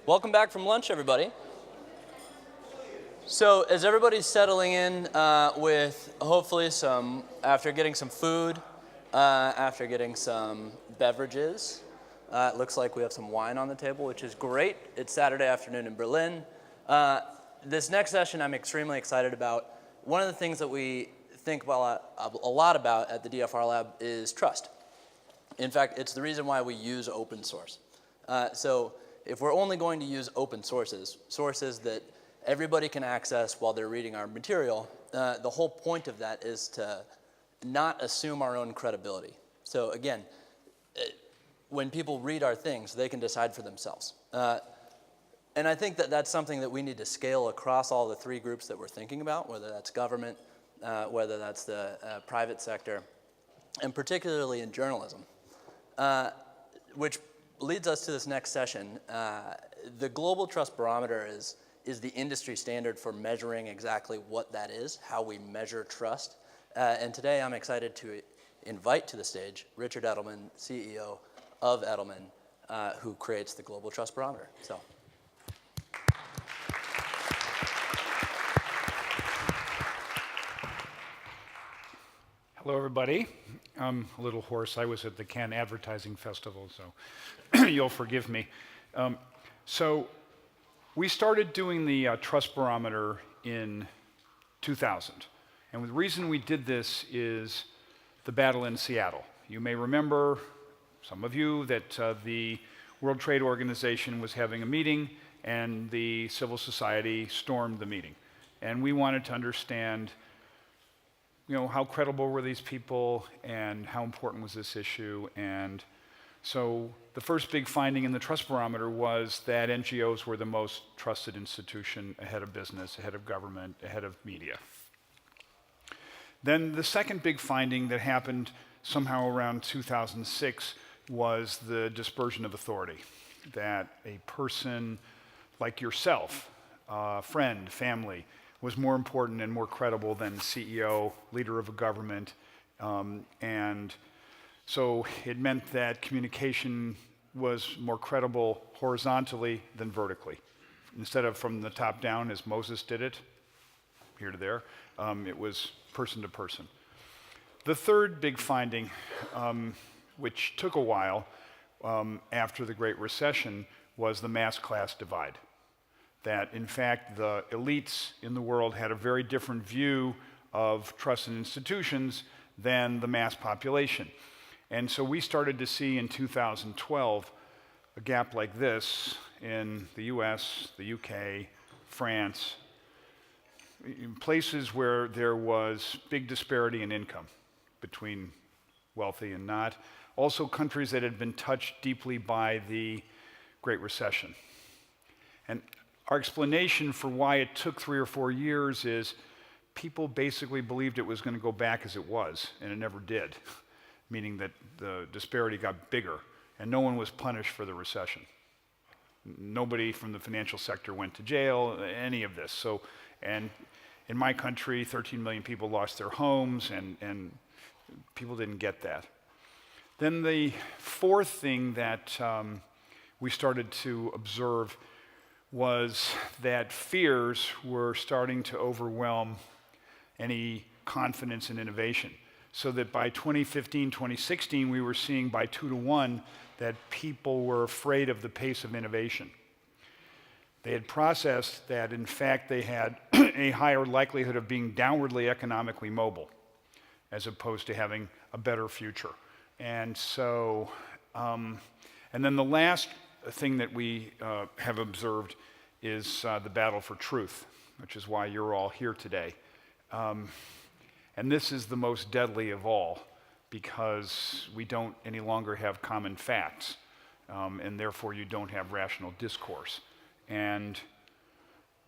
Welcome back from lunch, everybody. So as everybody's settling in with hopefully after getting some food, after getting some beverages, it looks like we have some wine on the table, which is great. It's Saturday afternoon in Berlin. This next session I'm extremely excited about. One of the things that we think a lot about at the DFR Lab is trust. In fact, it's the reason why we use open source. So if we're only going to use open sources that everybody can access while they're reading our material, the whole point of that is to not assume our own credibility. So again, when people read our things, they can decide for themselves. And I think that that's something that we need to scale across all the three groups that we're thinking about, whether that's government, whether that's the private sector, and particularly in journalism. Which leads us to this next session. The Global Trust Barometer is the industry standard for measuring exactly what that is, how we measure trust. And today I'm excited to invite to the stage Richard Edelman, CEO of Edelman, who creates the Global Trust Barometer. So. Hello, everybody. I'm a little hoarse. I was at the Cannes Advertising Festival, so you'll forgive me. So we started doing the Trust Barometer in 2000. And the reason we did this is the battle in Seattle. You may remember, some of you, that the World Trade Organization was having a meeting and the civil society stormed the meeting. And we wanted to understand, how credible were these people and how important was this issue? And so the first big finding in the Trust Barometer was that NGOs were the most trusted institution ahead of business, ahead of government, ahead of media. Then the second big finding that happened somehow around 2006 was the dispersion of authority, that a person like yourself, friend, family, was more important and more credible than CEO, leader of a government. And so it meant that communication was more credible horizontally than vertically. Instead of from the top down, as Moses did it, here to there, it was person to person. The third big finding, which took a while after the Great Recession, was the mass-class divide. That, in fact, the elites in the world had a very different view of trust in institutions than the mass population. And so we started to see in 2012 a gap like this in the US, the UK, France, in places where there was big disparity in income between wealthy and not. Also countries that had been touched deeply by the Great Recession. And our explanation for why it took 3 or 4 years is people basically believed it was going to go back as it was, and it never did, meaning that the disparity got bigger, and no one was punished for the recession. Nobody from the financial sector went to jail, any of this. So, and in my country, 13 million people lost their homes, and people didn't get that. Then the fourth thing that we started to observe was that fears were starting to overwhelm any confidence in innovation. So that by 2015, 2016, we were seeing by 2 to 1 that people were afraid of the pace of innovation. They had processed that, in fact, they had a higher likelihood of being downwardly economically mobile, as opposed to having a better future. And so, and then the last thing that we have observed is the battle for truth, which is why you're all here today. And this is the most deadly of all, because we don't any longer have common facts, and therefore you don't have rational discourse. And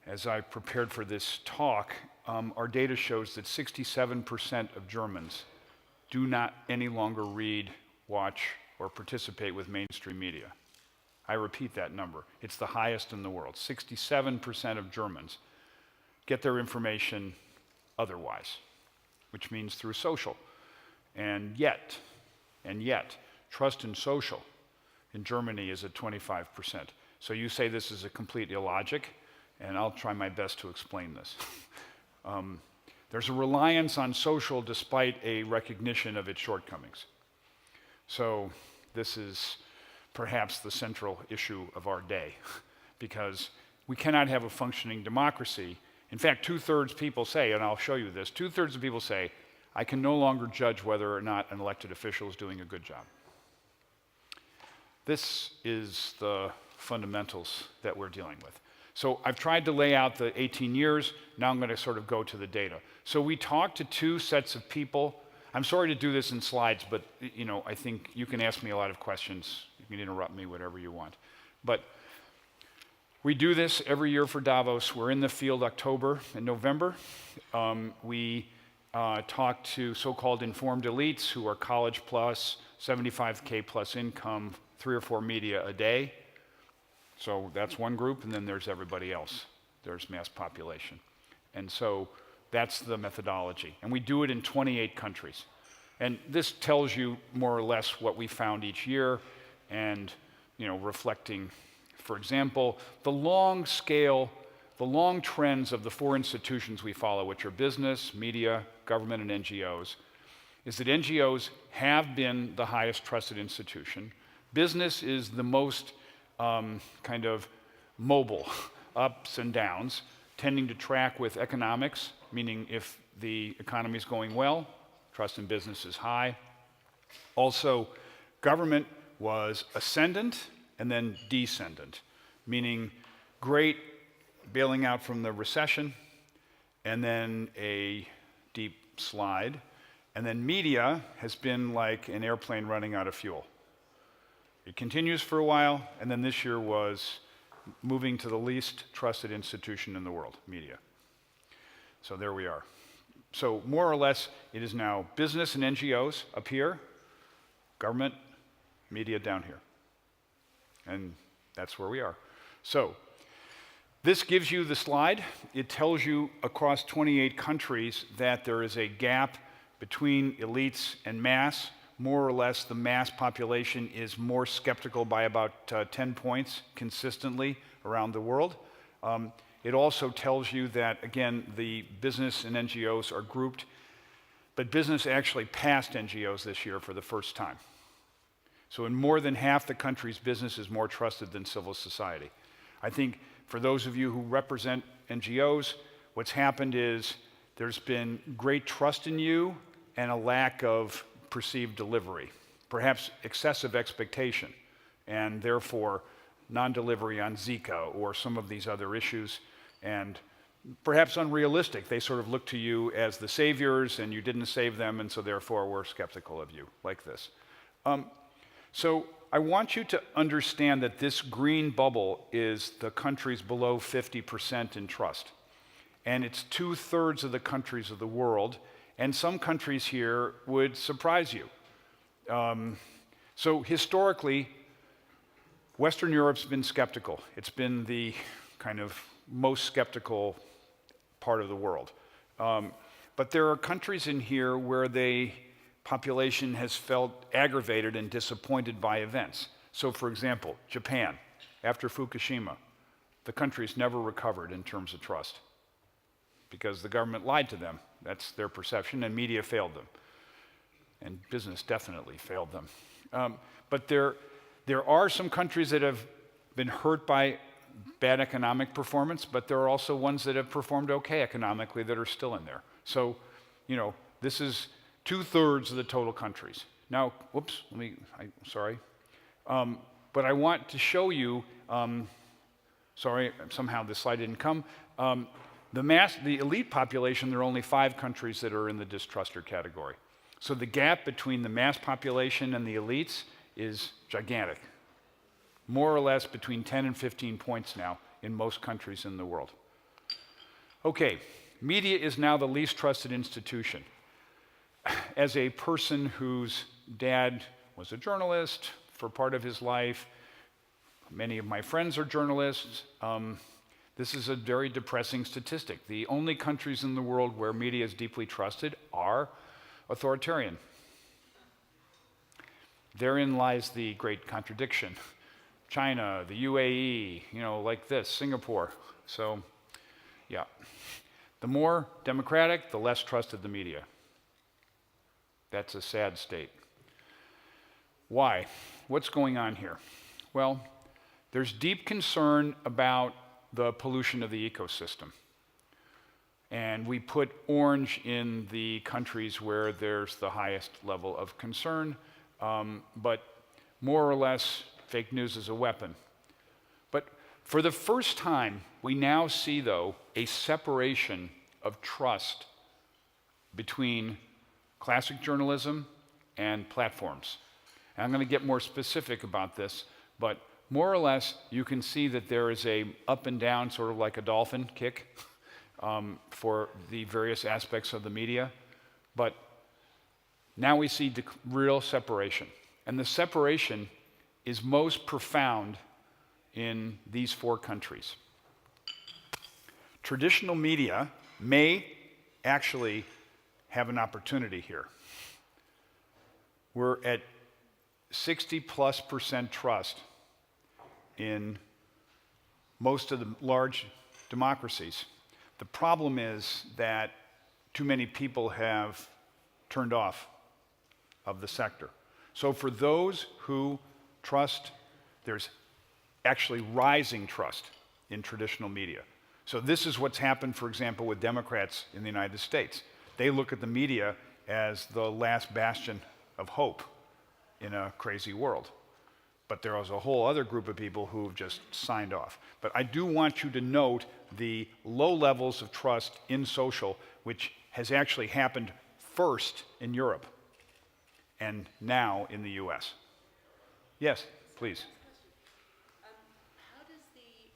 as I prepared for this talk, our data shows that 67% of Germans do not any longer read, watch, or participate with mainstream media. I repeat that number. It's the highest in the world. 67% of Germans get their information otherwise, which means through social. And yet, trust in social in Germany is at 25%. So you say this is a complete illogic, and I'll try my best to explain this. There's a reliance on social despite a recognition of its shortcomings. So this is perhaps the central issue of our day, because we cannot have a functioning democracy. In fact, 2/3 people say, and I'll show you this, 2/3 of people say, I can no longer judge whether or not an elected official is doing a good job. This is the fundamentals that we're dealing with. So I've tried to lay out the 18 years. Now I'm going to sort of go to the data. So we talked to two sets of people. I'm sorry to do this in slides, but I think you can ask me a lot of questions. You can interrupt me, whatever you want. But we do this every year for Davos. We're in the field October and November. We talk to so-called informed elites who are college plus, 75K plus income, 3 or 4 media a day. So that's one group, and then there's everybody else. There's mass population. And so that's the methodology. And we do it in 28 countries. And this tells you more or less what we found each year, and reflecting, for example, the long scale, the long trends of the 4 institutions we follow, which are business, media, government, and NGOs, is that NGOs have been the highest trusted institution. Business is the most kind of mobile, ups and downs, tending to track with economics, meaning if the economy is going well, trust in business is high. Also, government was ascendant and then descendant, meaning great bailing out from the recession, and then a deep slide. And then media has been like an airplane running out of fuel. It continues for a while, and then this year was moving to the least trusted institution in the world, media. So there we are. So more or less, it is now business and NGOs up here, government, media down here. And that's where we are. So this gives you the slide. It tells you across 28 countries that there is a gap between elites and mass. More or less, the mass population is more skeptical by about 10 points consistently around the world. It also tells you that, again, the business and NGOs are grouped, but business actually passed NGOs this year for the first time. So in more than half the countries, business is more trusted than civil society. I think for those of you who represent NGOs, what's happened is there's been great trust in you and a lack of perceived delivery, perhaps excessive expectation, and therefore non-delivery on Zika or some of these other issues, and perhaps unrealistic. They sort of look to you as the saviors, and you didn't save them, and so therefore we're skeptical of you, like this. So I want you to understand that this green bubble is the countries below 50% in trust, and it's 2/3 of the countries of the world. And some countries here would surprise you. So historically, Western Europe's been skeptical. It's been the kind of most skeptical part of the world. But there are countries in here where the population has felt aggravated and disappointed by events. So for example, Japan, after Fukushima, the country's never recovered in terms of trust because the government lied to them. That's their perception, and media failed them. And business definitely failed them. But there are some countries that have been hurt by bad economic performance, but there are also ones that have performed okay economically that are still in there. So, this is 2/3 of the total countries. Now, whoops, sorry. But I want to show you, sorry, somehow this slide didn't come. The elite population, there are only 5 countries that are in the distruster category. So the gap between the mass population and the elites is gigantic. More or less between 10 and 15 points now in most countries in the world. Okay, media is now the least trusted institution. As a person whose dad was a journalist for part of his life, many of my friends are journalists, this is a very depressing statistic. The only countries in the world where media is deeply trusted are authoritarian. Therein lies the great contradiction. China, the UAE, like this, Singapore. So, yeah. The more democratic, the less trusted the media. That's a sad state. Why? What's going on here? Well, there's deep concern about the pollution of the ecosystem. And we put orange in the countries where there's the highest level of concern, but more or less, fake news is a weapon. But for the first time, we now see, though, a separation of trust between classic journalism and platforms. And I'm going to get more specific about this, but more or less, you can see that there is a up and down, sort of like a dolphin kick, for the various aspects of the media. But now we see real separation. And the separation is most profound in these 4 countries. Traditional media may actually have an opportunity here. We're at 60+% trust in most of the large democracies. The problem is that too many people have turned off of the sector. So for those who trust, there's actually rising trust in traditional media. So this is what's happened, for example, with Democrats in the United States. They look at the media as the last bastion of hope in a crazy world. But there is a whole other group of people who've just signed off. But I do want you to note the low levels of trust in social, which has actually happened first in Europe and now in the US. Yes, please. How does the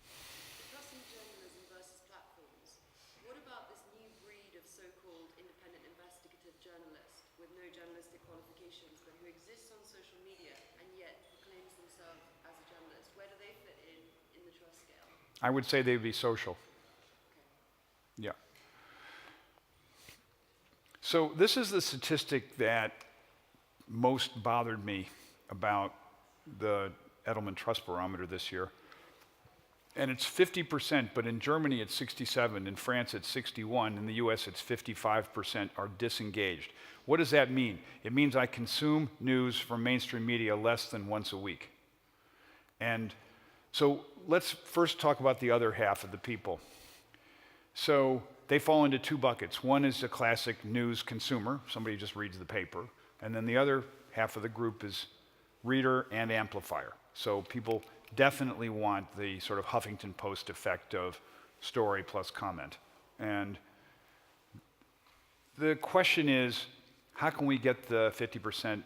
trust in journalism versus platforms, what about this new breed of so-called independent investigative journalists with no journalistic qualifications but who exists on social media and yet proclaims themselves as a journalist? Where do they fit in the trust scale? I would say they'd be social. Okay. Yeah. So this is the statistic that most bothered me about the Edelman Trust Barometer this year. And it's 50%, but in Germany it's 67, in France it's 61, in the US it's 55% are disengaged. What does that mean? It means I consume news from mainstream media less than once a week. And so let's first talk about the other half of the people. So they fall into 2 buckets. One is a classic news consumer, somebody who just reads the paper, and then the other half of the group is reader and amplifier. So people definitely want the sort of Huffington Post effect of story plus comment. And the question is, how can we get the 50%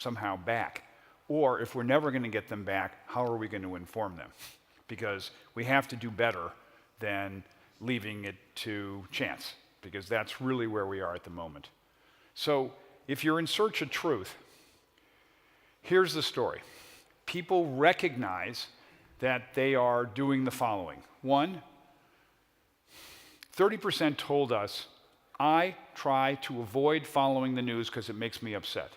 somehow back? Or if we're never going to get them back, how are we going to inform them? Because we have to do better than leaving it to chance, because that's really where we are at the moment. So if you're in search of truth, here's the story. People recognize that they are doing the following. 1, 30% told us, I try to avoid following the news because it makes me upset.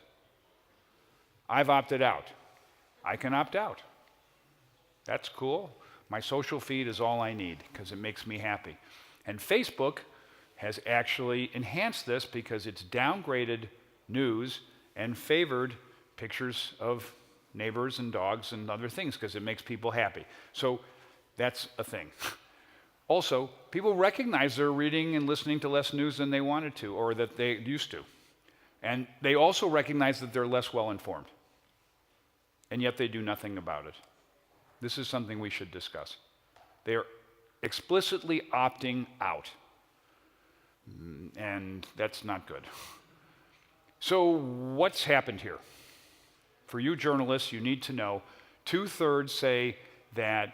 I've opted out. I can opt out. That's cool. My social feed is all I need because it makes me happy. And Facebook has actually enhanced this because it's downgraded news and favored pictures of neighbors and dogs and other things because it makes people happy. So that's a thing. Also, people recognize they're reading and listening to less news than they wanted to or that they used to. And they also recognize that they're less well informed. And yet they do nothing about it. This is something we should discuss. They are explicitly opting out. And that's not good. So what's happened here? For you journalists, you need to know 2/3 say that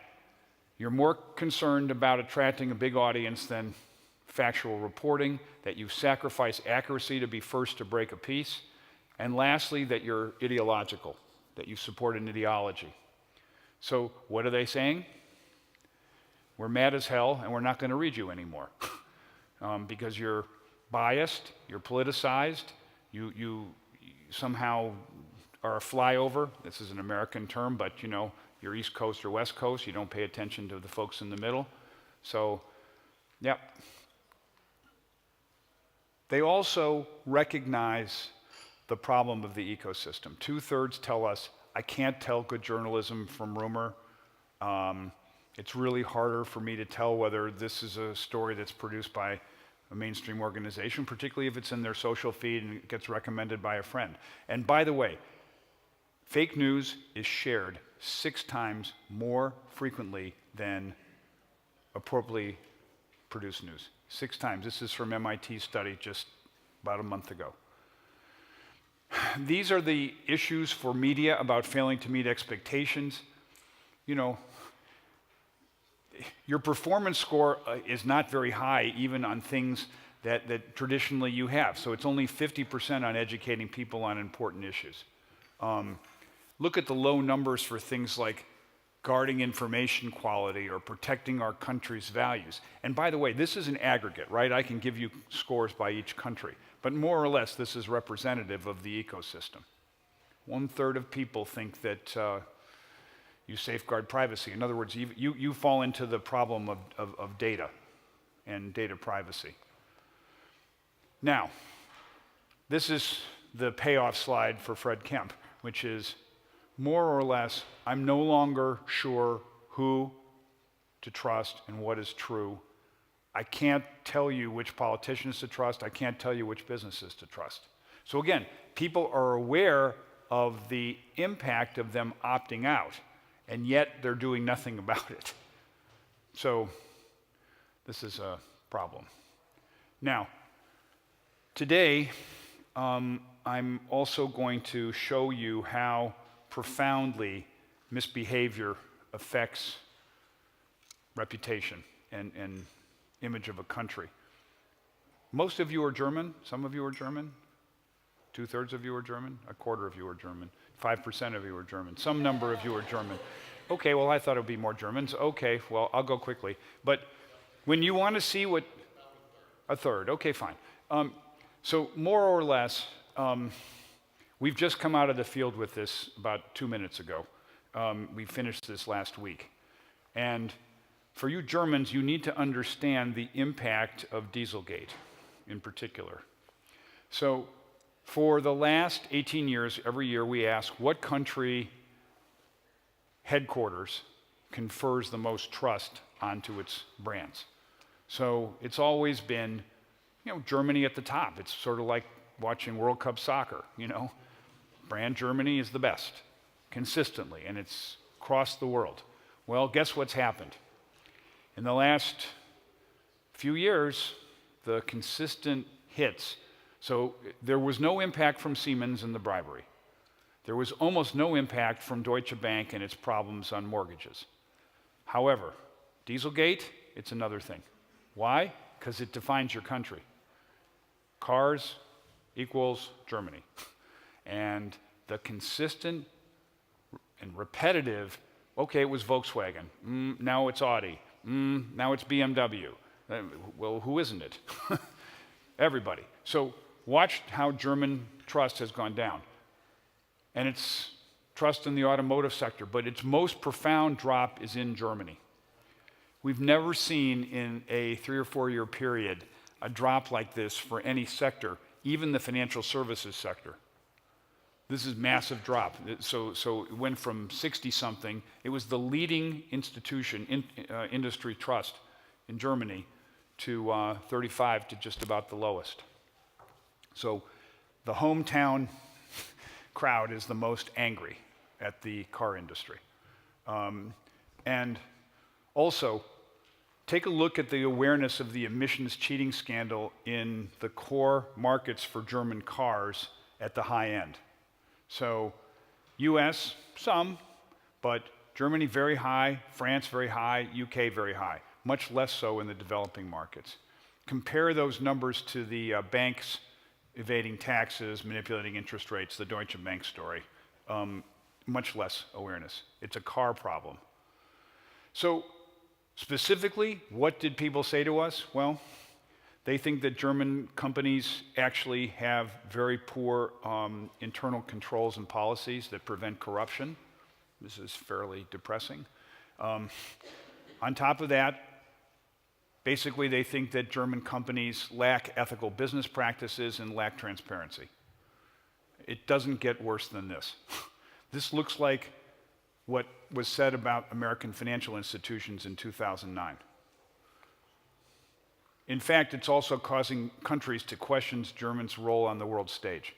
you're more concerned about attracting a big audience than factual reporting, that you sacrifice accuracy to be first to break a peace, and lastly, that you're ideological, that you support an ideology. So what are they saying? We're mad as hell, and we're not going to read you anymore because you're biased, you're politicized, you somehow are a flyover. This is an American term, but you know, you're East Coast or West Coast, you don't pay attention to the folks in the middle. So, yeah. They also recognize the problem of the ecosystem. 2/3 tell us, I can't tell good journalism from rumor. It's really harder for me to tell whether this is a story that's produced by a mainstream organization, particularly if it's in their social feed and it gets recommended by a friend. And by the way, fake news is shared 6 times more frequently than appropriately produced news. 6 times. This is from MIT's study just about a month ago. These are the issues for media about failing to meet expectations. You know, your performance score is not very high even on things that traditionally you have. So it's only 50% on educating people on important issues. Look at the low numbers for things like guarding information quality or protecting our country's values. And by the way, this is an aggregate, right? I can give you scores by each country. But more or less, this is representative of the ecosystem. 1/3 of people think that you safeguard privacy. In other words, you fall into the problem of data and data privacy. Now, this is the payoff slide for Fred Kemp, which is more or less, I'm no longer sure who to trust and what is true. I can't tell you which politicians to trust. I can't tell you which businesses to trust. So again, people are aware of the impact of them opting out, and yet they're doing nothing about it. So this is a problem. Now, today, I'm also going to show you how profoundly misbehavior affects reputation and image of a country. Most of you are German. Some of you are German. 2/3 of you are German. 1/4 of you are German. 5% of you are German. Some number of you are German. Okay, well, I thought it would be more Germans. Okay, well, I'll go quickly. But when you want to see what... 1/3. Okay, fine. So more or less, we've just come out of the field with this about 2 minutes ago. We finished this last week. And for you Germans, you need to understand the impact of Dieselgate in particular. So for the last 18 years, every year we ask what country headquarters confers the most trust onto its brands. So it's always been, you know, Germany at the top. It's sort of like watching World Cup soccer, you know. Brand Germany is the best, consistently, and it's across the world. Well, guess what's happened? In the last few years, the consistent hits, so there was no impact from Siemens in the bribery. There was almost no impact from Deutsche Bank and its problems on mortgages. However, Dieselgate, it's another thing. Why? Because it defines your country. Cars equals Germany. And the consistent and repetitive, okay, it was Volkswagen, now it's Audi, now it's BMW. Well, who isn't it? Everybody. So watch how German trust has gone down. And it's trust in the automotive sector, but its most profound drop is in Germany. We've never seen in a 3 or 4 year period a drop like this for any sector, even the financial services sector. This is massive drop. So it went from 60-something. It was the leading institution, industry trust in Germany, to 35 to just about the lowest. So the hometown crowd is the most angry at the car industry. And also, take a look at the awareness of the emissions cheating scandal in the core markets for German cars at the high end. So US, some, but Germany very high, France very high, UK very high, much less so in the developing markets. Compare those numbers to the banks evading taxes, manipulating interest rates, the Deutsche Bank story. Much less awareness. It's a car problem. So specifically, what did people say to us? Well, They think that German companies actually have very poor internal controls and policies that prevent corruption. This is fairly depressing. On top of that, basically they think that German companies lack ethical business practices and lack transparency. It doesn't get worse than this. This looks like what was said about American financial institutions in 2009. In fact, it's also causing countries to question Germany's role on the world stage.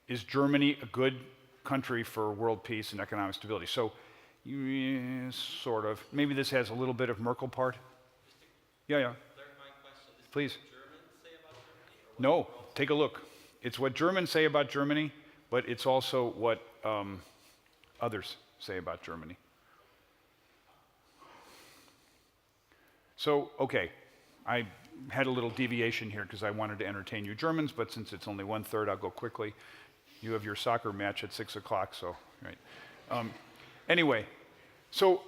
Is Germany a good country for world peace and economic stability? So, sort of. Maybe this has a little bit of Merkel part. Yeah. Clarifying question. Is Please. What Germans say about Germany? Or No, take a look. It's what Germans say about Germany, but it's also what others say about Germany. So, okay, I had a little deviation here because I wanted to entertain you Germans, but since it's only 1/3, I'll go quickly. You have your soccer match at 6 o'clock, so, right. Anyway, so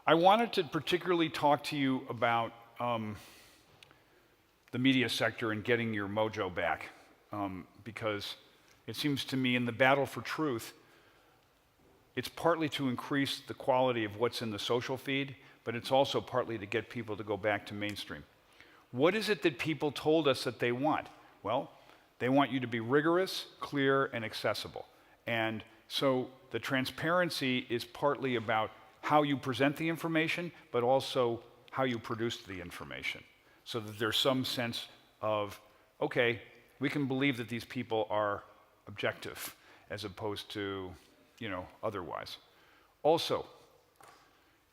I wanted to particularly talk to you about the media sector and getting your mojo back, because it seems to me in the battle for truth, it's partly to increase the quality of what's in the social feed, but it's also partly to get people to go back to mainstream. What is it that people told us that they want? Well, they want you to be rigorous, clear, and accessible. And so the transparency is partly about how you present the information, but also how you produce the information, so that there's some sense of, okay, we can believe that these people are objective as opposed to, otherwise. Also,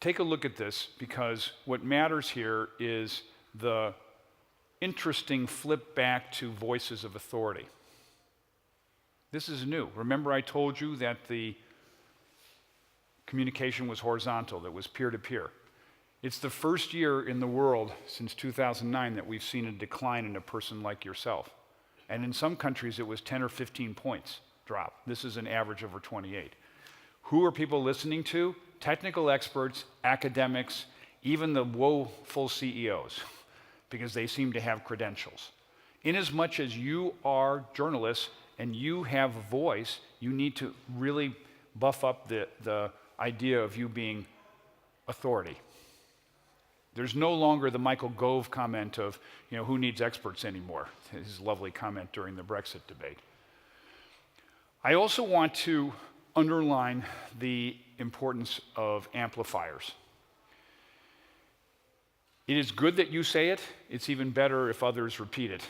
take a look at this, because what matters here is the interesting flip back to voices of authority. This is new. Remember I told you that the communication was horizontal, that was peer-to-peer. It's the first year in the world since 2009 that we've seen a decline in a person like yourself. And in some countries it was 10 or 15 points drop. This is an average over 28. Who are people listening to? Technical experts, academics, even the woeful CEOs, because they seem to have credentials. Inasmuch as you are journalists and you have a voice, you need to really buff up the idea of you being authority. There's no longer the Michael Gove comment of, who needs experts anymore? His lovely comment during the Brexit debate. I also want to underline the importance of amplifiers. It is good that you say it. It's even better if others repeat it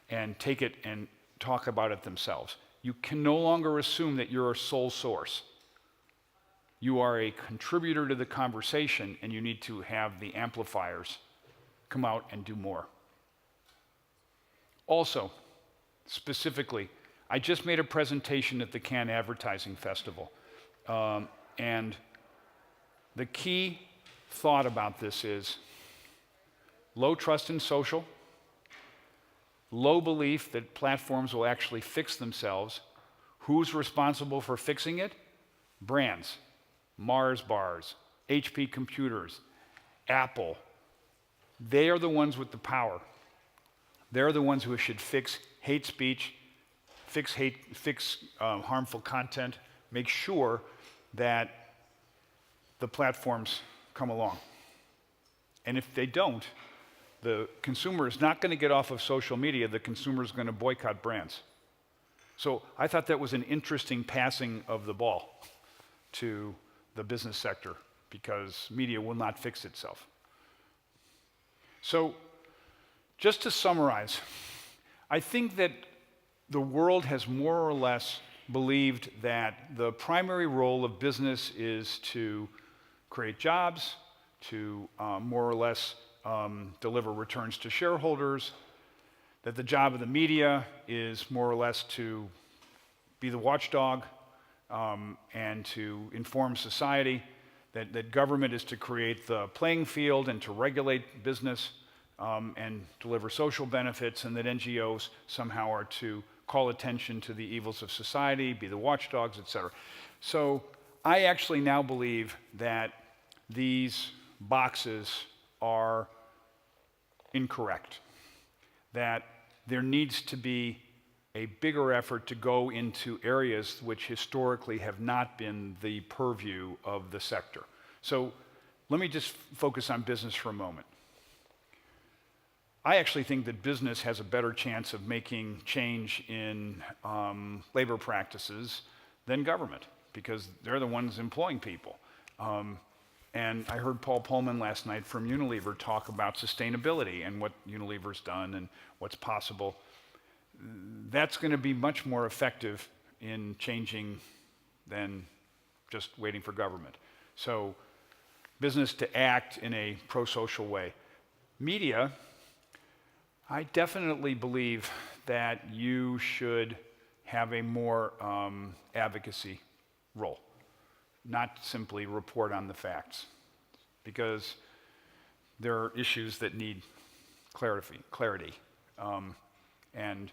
and take it and talk about it themselves. You can no longer assume that you're a sole source. You are a contributor to the conversation, and you need to have the amplifiers come out and do more. Also, specifically, I just made a presentation at the Cannes Advertising Festival, and the key thought about this is low trust in social, low belief that platforms will actually fix themselves. Who's responsible for fixing it? Brands. Mars bars, HP computers, Apple. They are the ones with the power. They're the ones who should fix hate speech, fix harmful content, make sure that the platforms come along. And if they don't, the consumer is not going to get off of social media. The consumer is going to boycott brands. So I thought that was an interesting passing of the ball to the business sector, because media will not fix itself. So, just to summarize, I think that the world has more or less believed that the primary role of business is to create jobs, to more or less deliver returns to shareholders, that the job of the media is more or less to be the watchdog, and to inform society, that government is to create the playing field and to regulate business and deliver social benefits, and that NGOs somehow are to call attention to the evils of society, be the watchdogs, etc. So I actually now believe that these boxes are incorrect. that there needs to be a bigger effort to go into areas which historically have not been the purview of the sector. So let me just focus on business for a moment. I actually think that business has a better chance of making change in labor practices than government, because they're the ones employing people. And I heard Paul Pullman last night from Unilever talk about sustainability and what Unilever's done and what's possible. That's going to be much more effective in changing than just waiting for government. So business to act in a pro-social way. Media, I definitely believe that you should have a more advocacy role, not simply report on the facts, because there are issues that need clarity, and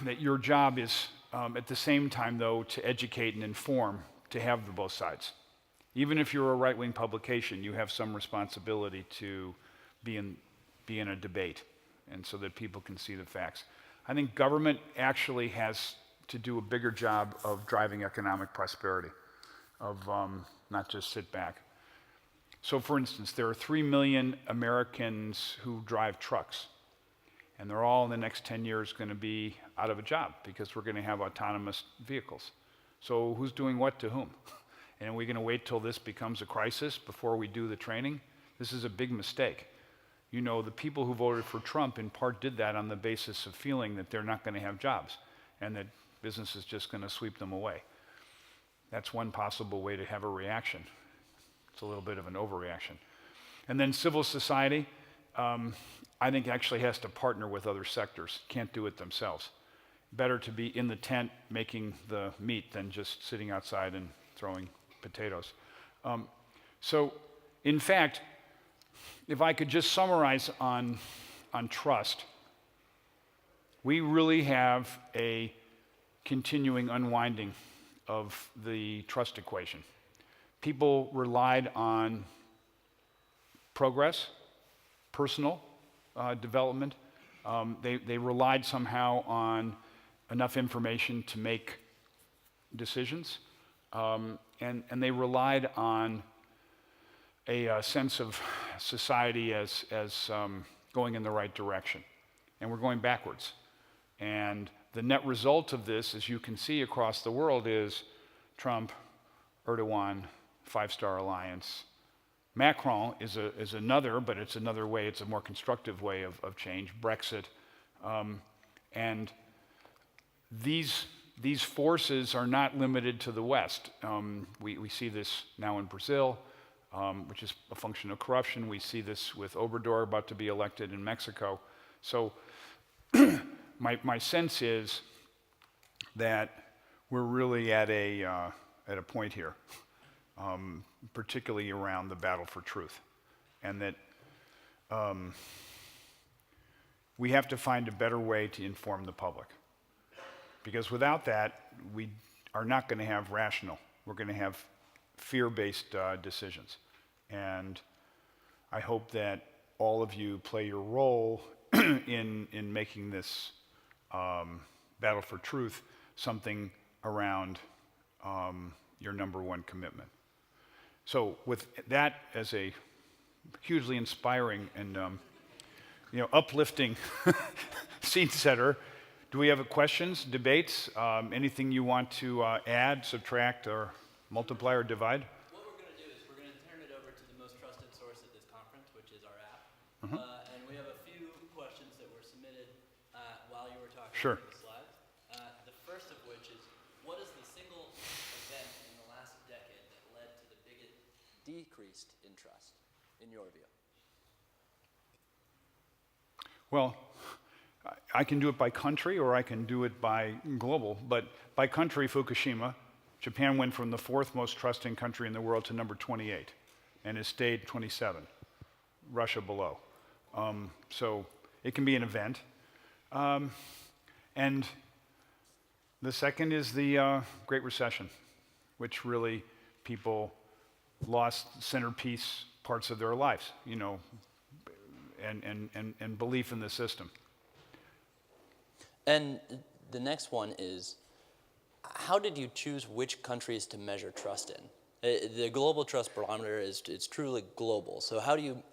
that your job is, at the same time, though, to educate and inform, to have the both sides. Even if you're a right-wing publication, you have some responsibility to be in a debate, and so that people can see the facts. I think government actually has to do a bigger job of driving economic prosperity, of not just sit back. So for instance, there are 3 million Americans who drive trucks, and they're all in the next 10 years going to be out of a job because we're going to have autonomous vehicles. So who's doing what to whom? And are we going to wait till this becomes a crisis before we do the training? This is a big mistake. You know, the people who voted for Trump in part did that on the basis of feeling that they're not going to have jobs and that business is just going to sweep them away. That's one possible way to have a reaction. It's a little bit of an overreaction. And then civil society, I think actually has to partner with other sectors, can't do it themselves. Better to be in the tent making the meat than just sitting outside and throwing potatoes. So, in fact, if I could just summarize on trust, we really have a continuing unwinding of the trust equation. People relied on progress, personal development. They relied somehow on enough information to make decisions, and they relied on a sense of society as going in the right direction. And we're going backwards. And the net result of this, as you can see across the world, is Trump, Erdogan, Five-Star Alliance. Macron is another, but it's another way, it's a more constructive way of change, Brexit. And these forces are not limited to the West. We see this now in Brazil, which is a function of corruption. We see this with Obrador about to be elected in Mexico. So my sense is that we're really at a point here, particularly around the battle for truth, and that we have to find a better way to inform the public. Because without that, we are not going to have rational. We're going to have fear-based decisions. And I hope that all of you play your role in making this battle for truth something around your number one commitment. So with that as a hugely inspiring and uplifting scene setter, do we have questions, debates, anything you want to add, subtract, or multiply or divide? What we're going to do is we're going to turn it over to the most trusted source at this conference, which is our app. And we have a few questions that were submitted while you were talking Sure. through the slides. The first of which is, what is the single event in the last decade that led to the biggest decreased in trust, in your view? Well, I can do it by country or I can do it by global, but by country, Fukushima. Japan went from the 4th most trusting country in the world to number 28 and has stayed 27, Russia below. So it can be an event. And the second is the Great Recession, which really people lost centerpiece parts of their lives. and belief in the system. And the next one is, how did you choose which countries to measure trust in? The global trust barometer it's truly global. So how do you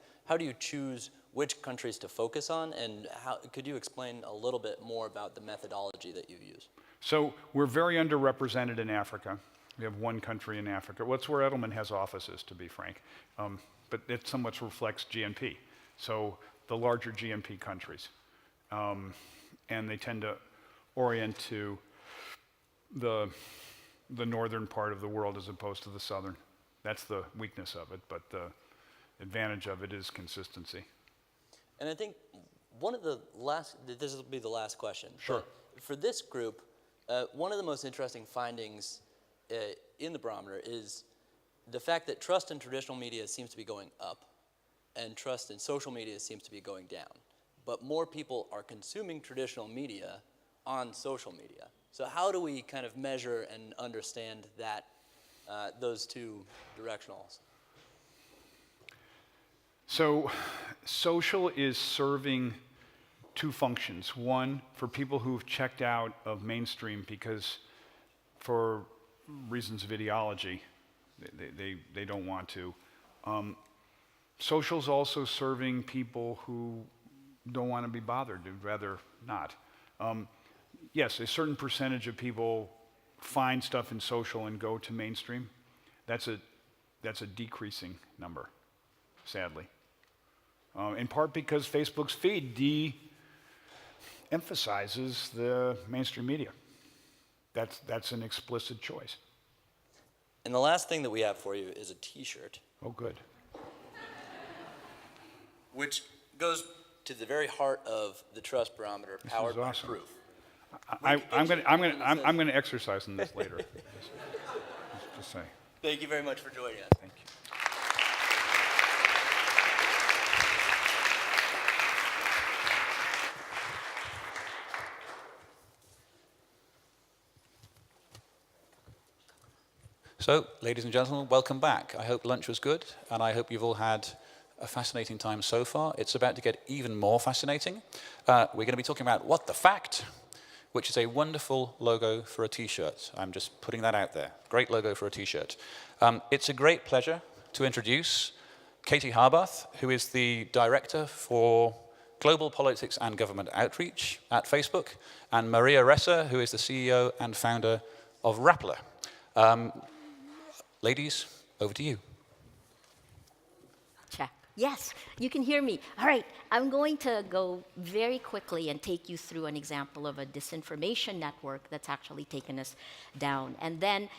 choose which countries to focus on, and could you explain a little bit more about the methodology that you use? So we're very underrepresented in Africa. We have one country in Africa. Well, it's where Edelman has offices, to be frank. But it somewhat reflects GNP. So the larger GNP countries. And they tend to orient to the northern part of the world as opposed to the southern. That's the weakness of it, but the advantage of it is consistency. And I think one of the last, this will be the last question. Sure. But for this group, one of the most interesting findings in the barometer is the fact that trust in traditional media seems to be going up and trust in social media seems to be going down. But more people are consuming traditional media on social media. So how do we kind of measure and understand that, those two directionals? So social is serving two functions. One, for people who've checked out of mainstream because for reasons of ideology, they don't want to. Social's also serving people who don't want to be bothered, who'd rather not. Yes, a certain percentage of people find stuff in social and go to mainstream. That's a decreasing number, sadly. In part because Facebook's feed de-emphasizes the mainstream media. That's an explicit choice. And the last thing that we have for you is a T-shirt, Oh, good. which goes to the very heart of the trust barometer, powered by awesome. proof. I'm going to exercise in this later. Just say. Thank you very much for joining us. Thank you. So, ladies and gentlemen, welcome back. I hope lunch was good, and I hope you've all had a fascinating time so far. It's about to get even more fascinating. We're going to be talking about What the Fact, which is a wonderful logo for a T-shirt. I'm just putting that out there. Great logo for a T-shirt. It's a great pleasure to introduce Katie Harbath, who is the Director for Global Politics and Government Outreach at Facebook, and Maria Ressa, who is the CEO and founder of Rappler. Ladies, over to you. Check. Yes, you can hear me. All right, I'm going to go very quickly and take you through an example of a disinformation network that's actually taken us down. And then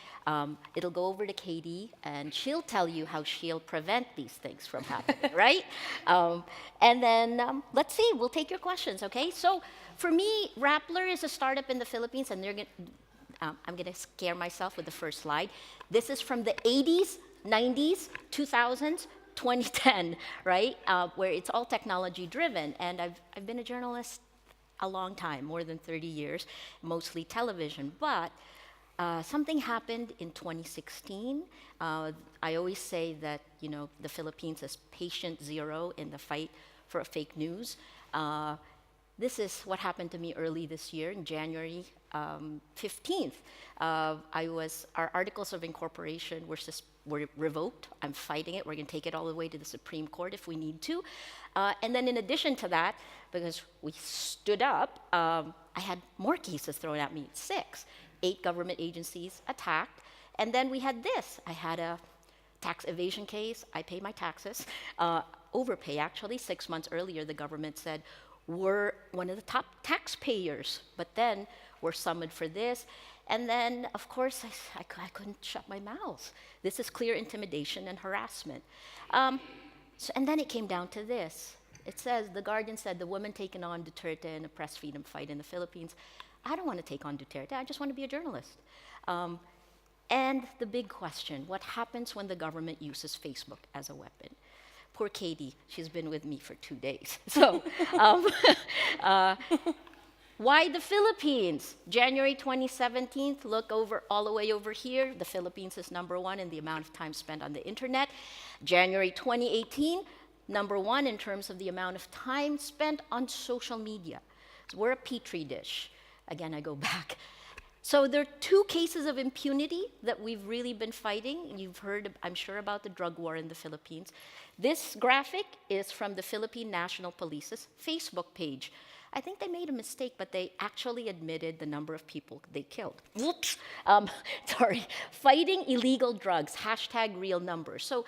it'll go over to Katie, and she'll tell you how she'll prevent these things from happening, right? And then let's see, we'll take your questions, okay? So for me, Rappler is a startup in the Philippines, and I'm going to scare myself with the first slide. This is from the 80s, 90s, 2000s, 2010, right? Where it's all technology driven. And I've been a journalist a long time, more than 30 years, mostly television. But something happened in 2016. I always say that, you know, the Philippines is patient zero in the fight for fake news. This is what happened to me early this year, in January 15th. Our articles of incorporation were revoked. I'm fighting it. We're going to take it all the way to the Supreme Court if we need to. And then in addition to that, because we stood up, I had more cases thrown at me, 6. 8 government agencies attacked. And then we had this. I had a tax evasion case. I pay my taxes. Overpay, actually. 6 months earlier, the government said, we're one of the top taxpayers, but then we're summoned for this. And then, of course, I couldn't shut my mouth. This is clear intimidation and harassment. And then it came down to this. It says, The Guardian said, the woman taken on Duterte in a press freedom fight in the Philippines. I don't want to take on Duterte. I just want to be a journalist. And the big question, what happens when the government uses Facebook as a weapon? Poor Katie, she's been with me for 2 days. So, why the Philippines? January 2017, look all the way over here. The Philippines is #1 in the amount of time spent on the internet. January 2018, number one in terms of the amount of time spent on social media. So we're a petri dish. Again, I go back. So there are two cases of impunity that we've really been fighting. You've heard, I'm sure, about the drug war in the Philippines. This graphic is from the Philippine National Police's Facebook page. I think they made a mistake, but they actually admitted the number of people they killed. Whoops. Sorry. Fighting illegal drugs, #real numbers. So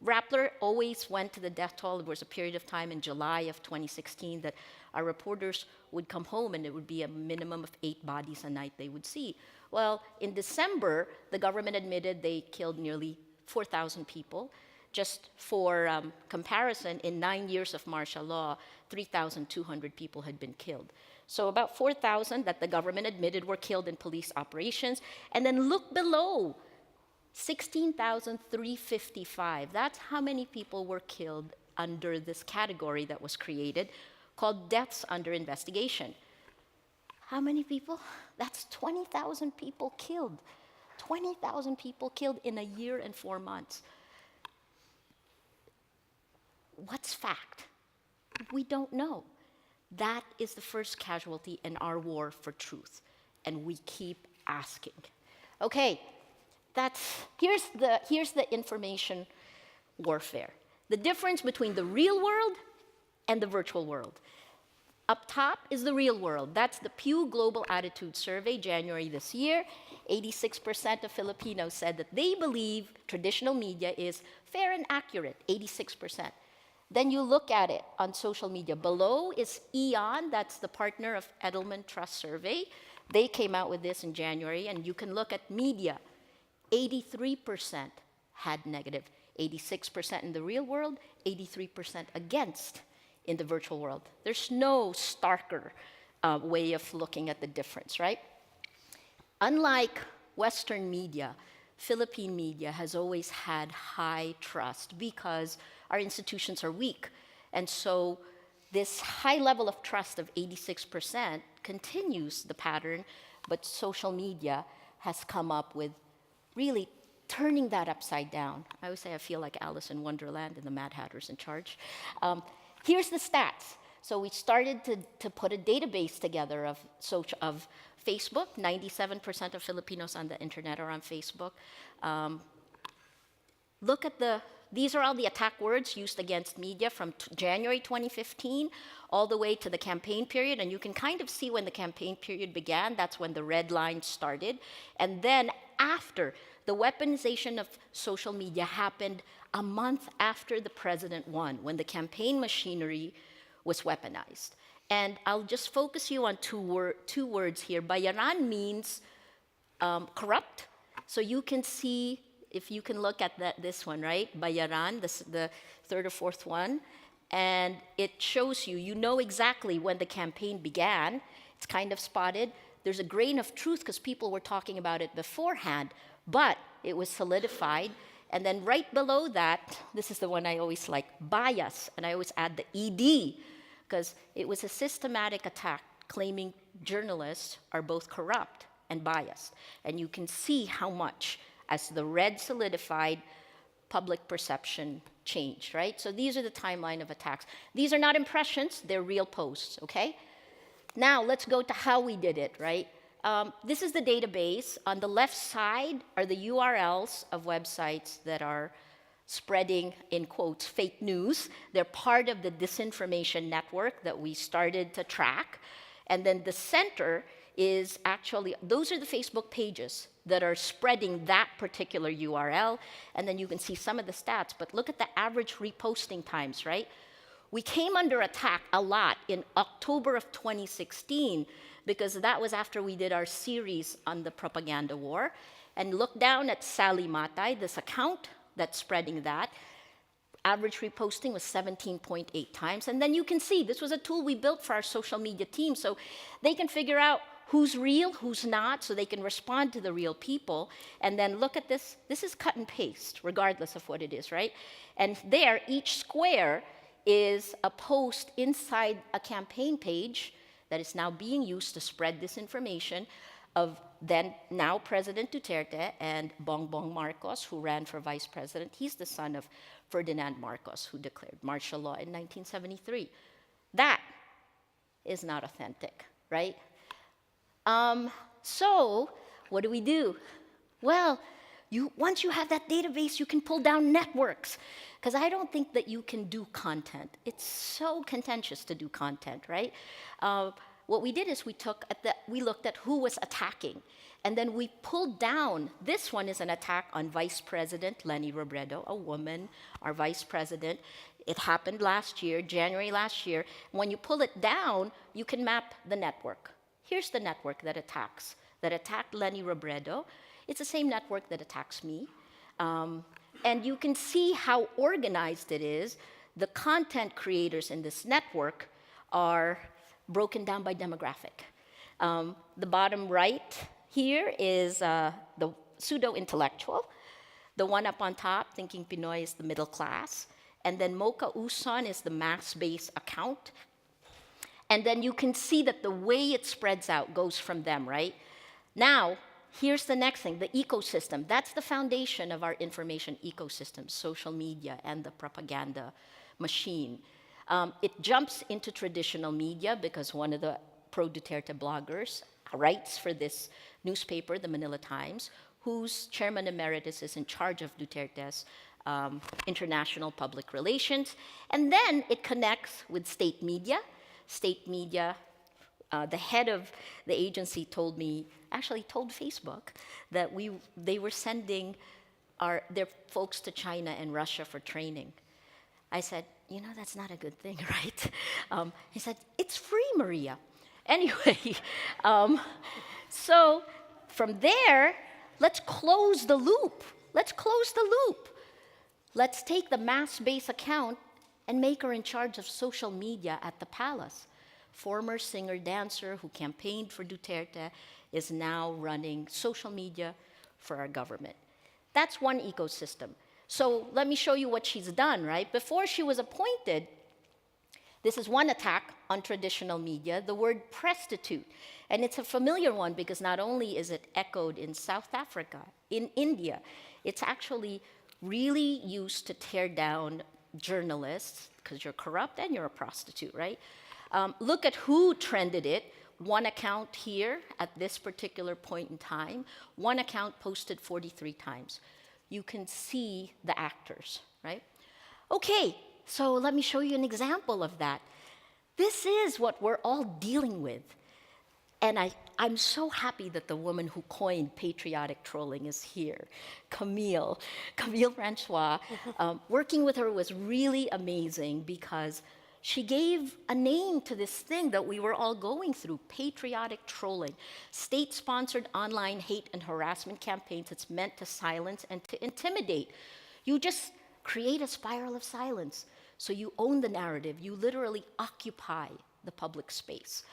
Rappler always went to the death toll. There was a period of time in July of 2016 that our reporters would come home and it would be a minimum of 8 bodies a night they would see. Well, in December, the government admitted they killed nearly 4,000 people. Just for comparison, in 9 years of martial law, 3,200 people had been killed. So about 4,000 that the government admitted were killed in police operations. And then look below, 16,355. That's how many people were killed under this category that was created called deaths under investigation. How many people? That's 20,000 people killed. 20,000 people killed in a year and 4 months. What's fact? We don't know. That is the first casualty in our war for truth, and we keep asking. Okay, here's the information warfare. The difference between the real world and the virtual world. Up top is the real world. That's the Pew Global Attitude Survey, January this year. 86% of Filipinos said that they believe traditional media is fair and accurate, 86%. Then you look at it on social media. Below is Eon, that's the partner of Edelman Trust Survey. They came out with this in January, and you can look at media. 83% had negative, 86% in the real world, 83% against in the virtual world. There's no starker way of looking at the difference, right? Unlike Western media, Philippine media has always had high trust because our institutions are weak. And so this high level of trust of 86% continues the pattern, but social media has come up with really turning that upside down. I always say I feel like Alice in Wonderland and the Mad Hatter's in charge. Here's the stats. So we started to put a database together of Facebook. 97% of Filipinos on the internet are on Facebook. Look at these are all the attack words used against media from January 2015 all the way to the campaign period. And you can kind of see when the campaign period began. That's when the red line started. And then after, the weaponization of social media happened a month after the president won, when the campaign machinery was weaponized. And I'll just focus you on two words here. Bayaran means corrupt. So you can see, if you can look at this one, right? Bayaran, the third or fourth one. And it shows you know exactly when the campaign began. It's kind of spotted. There's a grain of truth because people were talking about it beforehand, but it was solidified. And then right below that, this is the one I always like, bias. And I always add the ED because it was a systematic attack claiming journalists are both corrupt and biased. And you can see how much, as the red solidified, public perception changed, right? So these are the timeline of attacks. These are not impressions, they're real posts, okay? Now let's go to how we did it, right? This is the database. On the left side are the URLs of websites that are spreading, in quotes, fake news. They're part of the disinformation network that we started to track. And then the center is actually, those are the Facebook pages that are spreading that particular URL. And then you can see some of the stats, but look at the average reposting times, right? We came under attack a lot in October of 2016 because that was after we did our series on the propaganda war. And look down at Sally Matay, this account that's spreading that. Average reposting was 17.8 times. And then you can see this was a tool we built for our social media team so they can figure out who's real, who's not, so they can respond to the real people. And then look at this. This is cut and paste, regardless of what it is, right? And there, each square is a post inside a campaign page that is now being used to spread this information of Then now President Duterte and Bongbong Marcos, who ran for vice president, he's the son of Ferdinand Marcos, who declared martial law in 1973. That is not authentic, right? So what do? Well, once you have that database, you can pull down networks. Because I don't think that you can do content. It's so contentious to do content, right? What we did is we looked at who was attacking. And then we pulled down, this one is an attack on Vice President Leni Robredo, a woman, our vice president. It happened last year, January last year. When you pull it down, you can map the network. Here's the network that attacked Leni Robredo. It's the same network that attacks me. And you can see how organized it is. The content creators in this network are broken down by demographic. The bottom right here is the pseudo-intellectual. The one up on top, thinking Pinoy, is the middle class. And then Mocha Uson is the mass-based account. And then you can see that the way it spreads out goes from them, right? Now, here's the next thing, the ecosystem. That's the foundation of our information ecosystem, social media and the propaganda machine. It jumps into traditional media because one of the pro-Duterte bloggers writes for this newspaper, the Manila Times, whose chairman emeritus is in charge of Duterte's international public relations. And then it connects with state media. State media, the head of the agency told Facebook that they were sending their folks to China and Russia for training. I said, that's not a good thing, right? He said, it's free, Maria. Anyway, so from there, let's close the loop. Let's take the mass-based account and make her in charge of social media at the palace. Former singer-dancer who campaigned for Duterte is now running social media for our government. That's one ecosystem. So let me show you what she's done, right? Before she was appointed, this is one attack on traditional media, the word prostitute. And it's a familiar one because not only is it echoed in South Africa, in India, it's actually really used to tear down journalists, because you're corrupt and you're a prostitute, right? Look at who trended it. One account here at this particular point in time, one account posted 43 times. You can see the actors, right? Okay, so let me show you an example of that. This is what we're all dealing with. And I'm so happy that the woman who coined patriotic trolling is here, Camille Francois. Working with her was really amazing because she gave a name to this thing that we were all going through, patriotic trolling, state-sponsored online hate and harassment campaigns that's meant to silence and to intimidate. You just create a spiral of silence. So you own the narrative. You literally occupy the public space.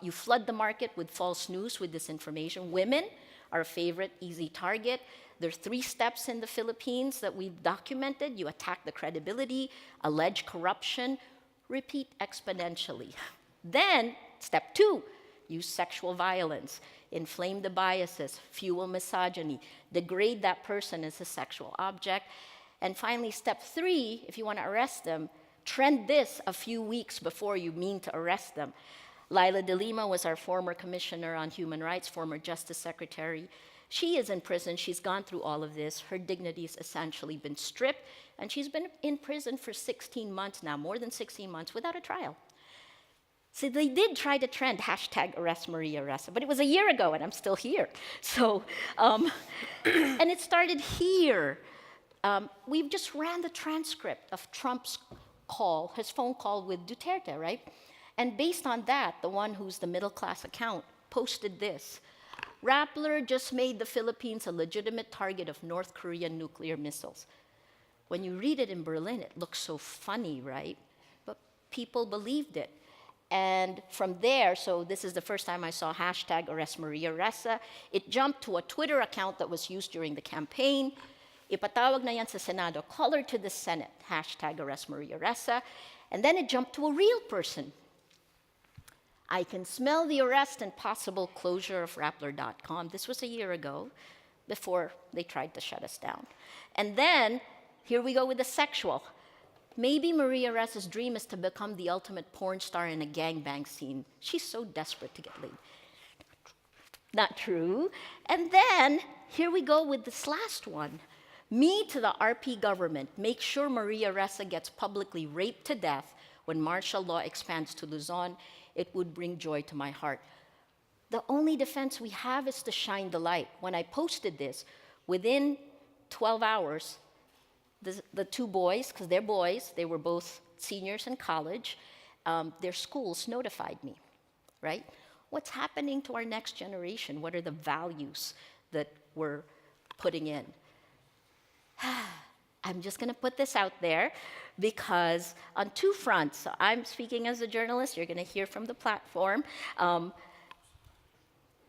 You flood the market with false news, with disinformation. Women are a favorite, easy target. There are 3 steps in the Philippines that we've documented. You attack the credibility, allege corruption, repeat exponentially. Then, step 2, use sexual violence, inflame the biases, fuel misogyny, degrade that person as a sexual object. And finally, step 3, if you want to arrest them, trend this a few weeks before you mean to arrest them. Laila de Lima was our former commissioner on human rights, former justice secretary. She is in prison. She's gone through all of this. Her dignity has essentially been stripped, and she's been in prison for 16 months now, more than 16 months, without a trial. So they did try to trend #arrest Maria Ressa, but it was a year ago, and I'm still here. So, and it started here. We've just ran the transcript of Trump's call, his phone call with Duterte, right? And based on that, the one who's the middle-class account posted this. Rappler just made the Philippines a legitimate target of North Korean nuclear missiles. When you read it in Berlin, it looks so funny, right? But people believed it. And from there, so this is the first time I saw #arrest Maria Ressa. It jumped to a Twitter account that was used during the campaign. Ipatawag na yan sa Senado, call her to the Senate, #arrest Maria Ressa. And then it jumped to a real person. I can smell the arrest and possible closure of Rappler.com. This was a year ago, before they tried to shut us down. And then, here we go with the sexual. Maybe Maria Ressa's dream is to become the ultimate porn star in a gangbang scene. She's so desperate to get laid. Not true. And then, here we go with this last one. Me to the RP government, make sure Maria Ressa gets publicly raped to death when martial law expands to Luzon. It would bring joy to my heart. The only defense we have is to shine the light. When I posted this, within 12 hours, the two boys, because they're boys, they were both seniors in college, their schools notified me, right? What's happening to our next generation? What are the values that we're putting in? I'm just going to put this out there because on two fronts, so I'm speaking as a journalist, you're going to hear from the platform.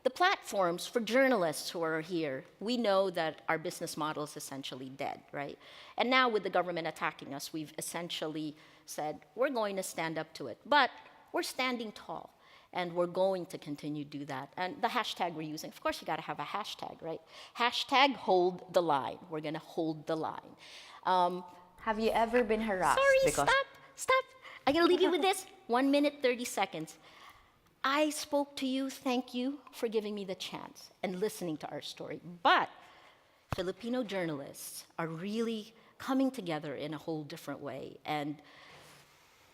The platforms for journalists who are here, we know that our business model is essentially dead, right? And now with the government attacking us, we've essentially said, we're going to stand up to it. But we're standing tall, and we're going to continue to do that. And the hashtag we're using, of course you gotta have a hashtag, right? Hashtag hold the line. We're gonna hold the line. Have you ever been harassed? Sorry, stop. I'm gonna leave you with this. 1 minute, 30 seconds. I spoke to you, thank you for giving me the chance and listening to our story. But Filipino journalists are really coming together in a whole different way, and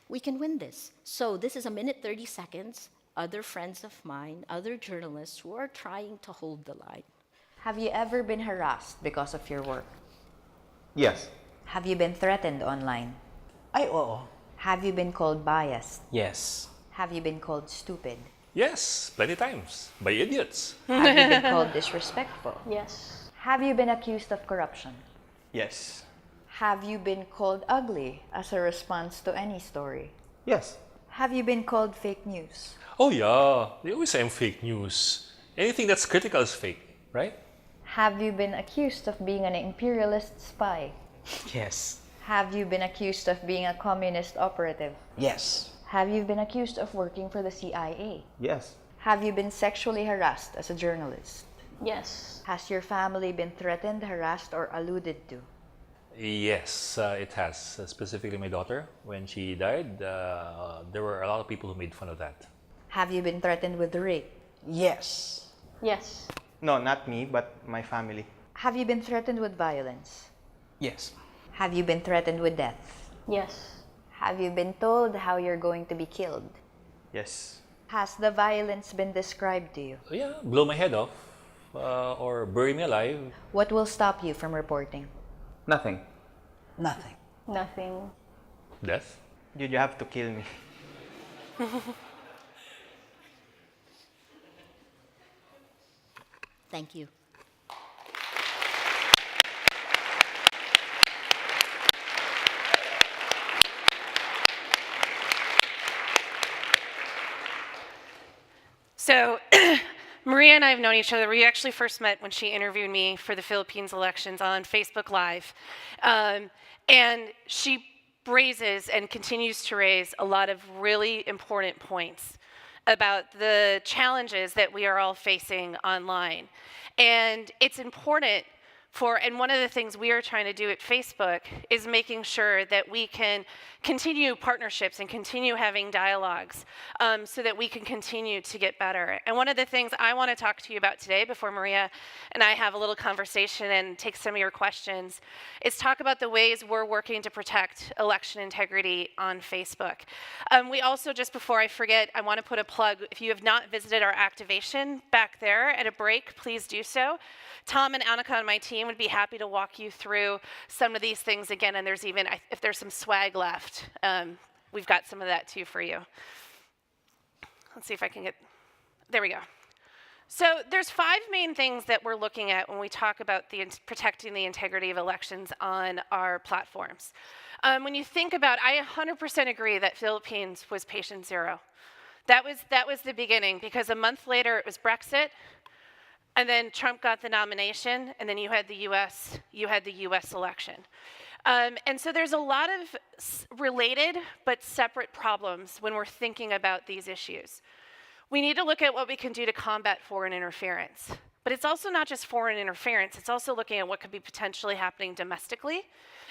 we can win this. So this is 1 minute, 30 seconds. Other friends of mine, other journalists who are trying to hold the line. Have you ever been harassed because of your work? Yes. Have you been threatened online? Ay, oo. Have you been called biased? Yes. Have you been called stupid? Yes, plenty times. By idiots. Have you been called disrespectful? Yes. Have you been accused of corruption? Yes. Have you been called ugly as a response to any story? Yes. Have you been called fake news? Oh yeah, they always say I'm fake news. Anything that's critical is fake, right? Have you been accused of being an imperialist spy? Yes. Have you been accused of being a communist operative? Yes. Have you been accused of working for the CIA? Yes. Have you been sexually harassed as a journalist? Yes. Has your family been threatened, harassed, or alluded to? Yes, it has. Specifically my daughter. When she died, there were a lot of people who made fun of that. Have you been threatened with rape? Yes. Yes. No, not me, but my family. Have you been threatened with violence? Yes. Have you been threatened with death? Yes. Have you been told how you're going to be killed? Yes. Has the violence been described to you? Yeah, blow my head off or bury me alive. What will stop you from reporting? Nothing. Nothing. Nothing. Death. You have to kill me. Thank you. So Maria and I have known each other. We actually first met when she interviewed me for the Philippines elections on Facebook Live. And she raises and continues to raise a lot of really important points about the challenges that we are all facing online. And it's important and one of the things we are trying to do at Facebook is making sure that we can continue partnerships and continue having dialogues so that we can continue to get better. And one of the things I want to talk to you about today before Maria and I have a little conversation and take some of your questions is talk about the ways we're working to protect election integrity on Facebook. We also, just before I forget, I want to put a plug. If you have not visited our activation back there at a break, please do so. Tom and Annika on my team would be happy to walk you through some of these things again, and there's even, if there's some swag left, we've got some of that too for you. Let's see if I can get, there we go. So there's 5 main things that we're looking at when we talk about protecting the integrity of elections on our platforms. When you think about, I 100% agree that Philippines was patient zero. That was the beginning, because a month later it was Brexit, and then Trump got the nomination, and then you had the U.S. election. And so there's a lot of related but separate problems when we're thinking about these issues. We need to look at what we can do to combat foreign interference. But it's also not just foreign interference, it's also looking at what could be potentially happening domestically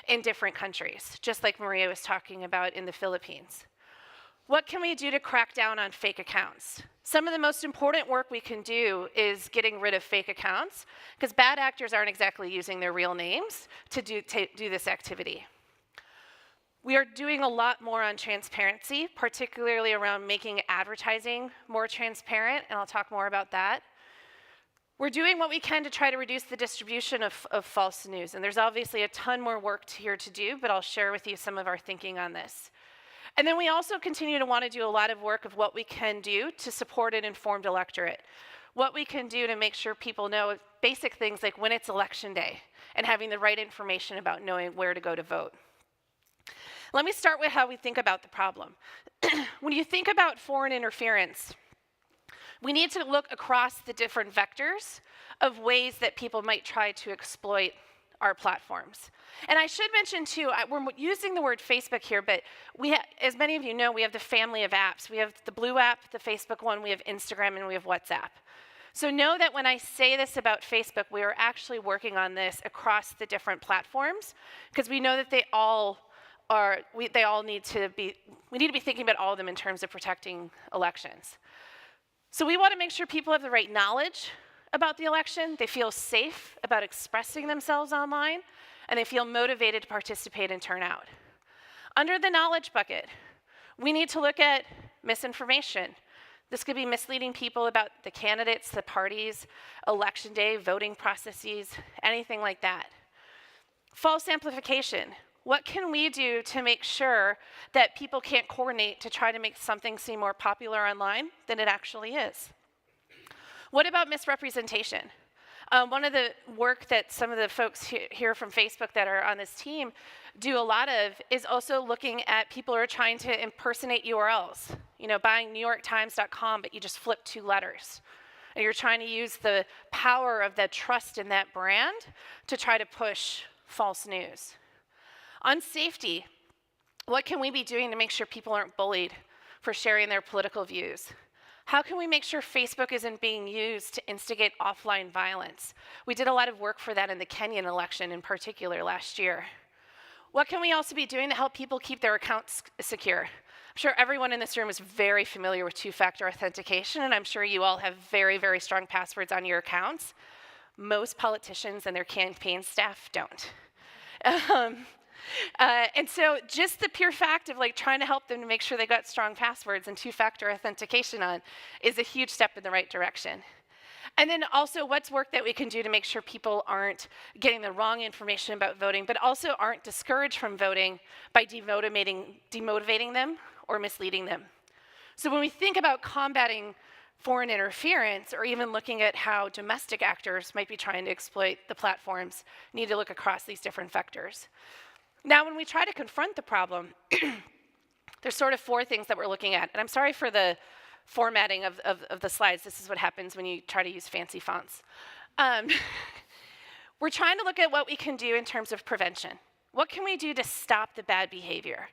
in different countries, just like Maria was talking about in the Philippines. What can we do to crack down on fake accounts? Some of the most important work we can do is getting rid of fake accounts, because bad actors aren't exactly using their real names to do this activity. We are doing a lot more on transparency, particularly around making advertising more transparent, and I'll talk more about that. We're doing what we can to try to reduce the distribution of false news, and there's obviously a ton more work here to do, but I'll share with you some of our thinking on this. And then we also continue to want to do a lot of work of what we can do to support an informed electorate. What we can do to make sure people know basic things like when it's election day and having the right information about knowing where to go to vote. Let me start with how we think about the problem. When you think about foreign interference, we need to look across the different vectors of ways that people might try to exploit our platforms. And I should mention too, we're using the word Facebook here, but as many of you know, we have the family of apps. We have the Blue app, the Facebook one, we have Instagram, and we have WhatsApp. So know that when I say this about Facebook, we are actually working on this across the different platforms, because we know that they all need to be thinking about all of them in terms of protecting elections. So we want to make sure people have the right knowledge about the election, they feel safe about expressing themselves online, and they feel motivated to participate and turn out. Under the knowledge bucket, we need to look at misinformation. This could be misleading people about the candidates, the parties, election day, voting processes, anything like that. False amplification. What can we do to make sure that people can't coordinate to try to make something seem more popular online than it actually is? What about misrepresentation? One of the work that some of the folks here from Facebook that are on this team do a lot of is also looking at people who are trying to impersonate URLs. You know, buying NewYorkTimes.com, but you just flip 2 letters. And you're trying to use the power of that trust in that brand to try to push false news. On safety, what can we be doing to make sure people aren't bullied for sharing their political views? How can we make sure Facebook isn't being used to instigate offline violence? We did a lot of work for that in the Kenyan election in particular last year. What can we also be doing to help people keep their accounts secure? I'm sure everyone in this room is very familiar with two-factor authentication, and I'm sure you all have very, very strong passwords on your accounts. Most politicians and their campaign staff don't. And so just the pure fact of like trying to help them to make sure they got strong passwords and two-factor authentication on is a huge step in the right direction. And then also what's work that we can do to make sure people aren't getting the wrong information about voting, but also aren't discouraged from voting by demotivating them or misleading them. So when we think about combating foreign interference or even looking at how domestic actors might be trying to exploit the platforms, we need to look across these different vectors. Now, when we try to confront the problem, there's sort of 4 things that we're looking at. And I'm sorry for the formatting of the slides. This is what happens when you try to use fancy fonts. We're trying to look at what we can do in terms of prevention. What can we do to stop the bad behavior?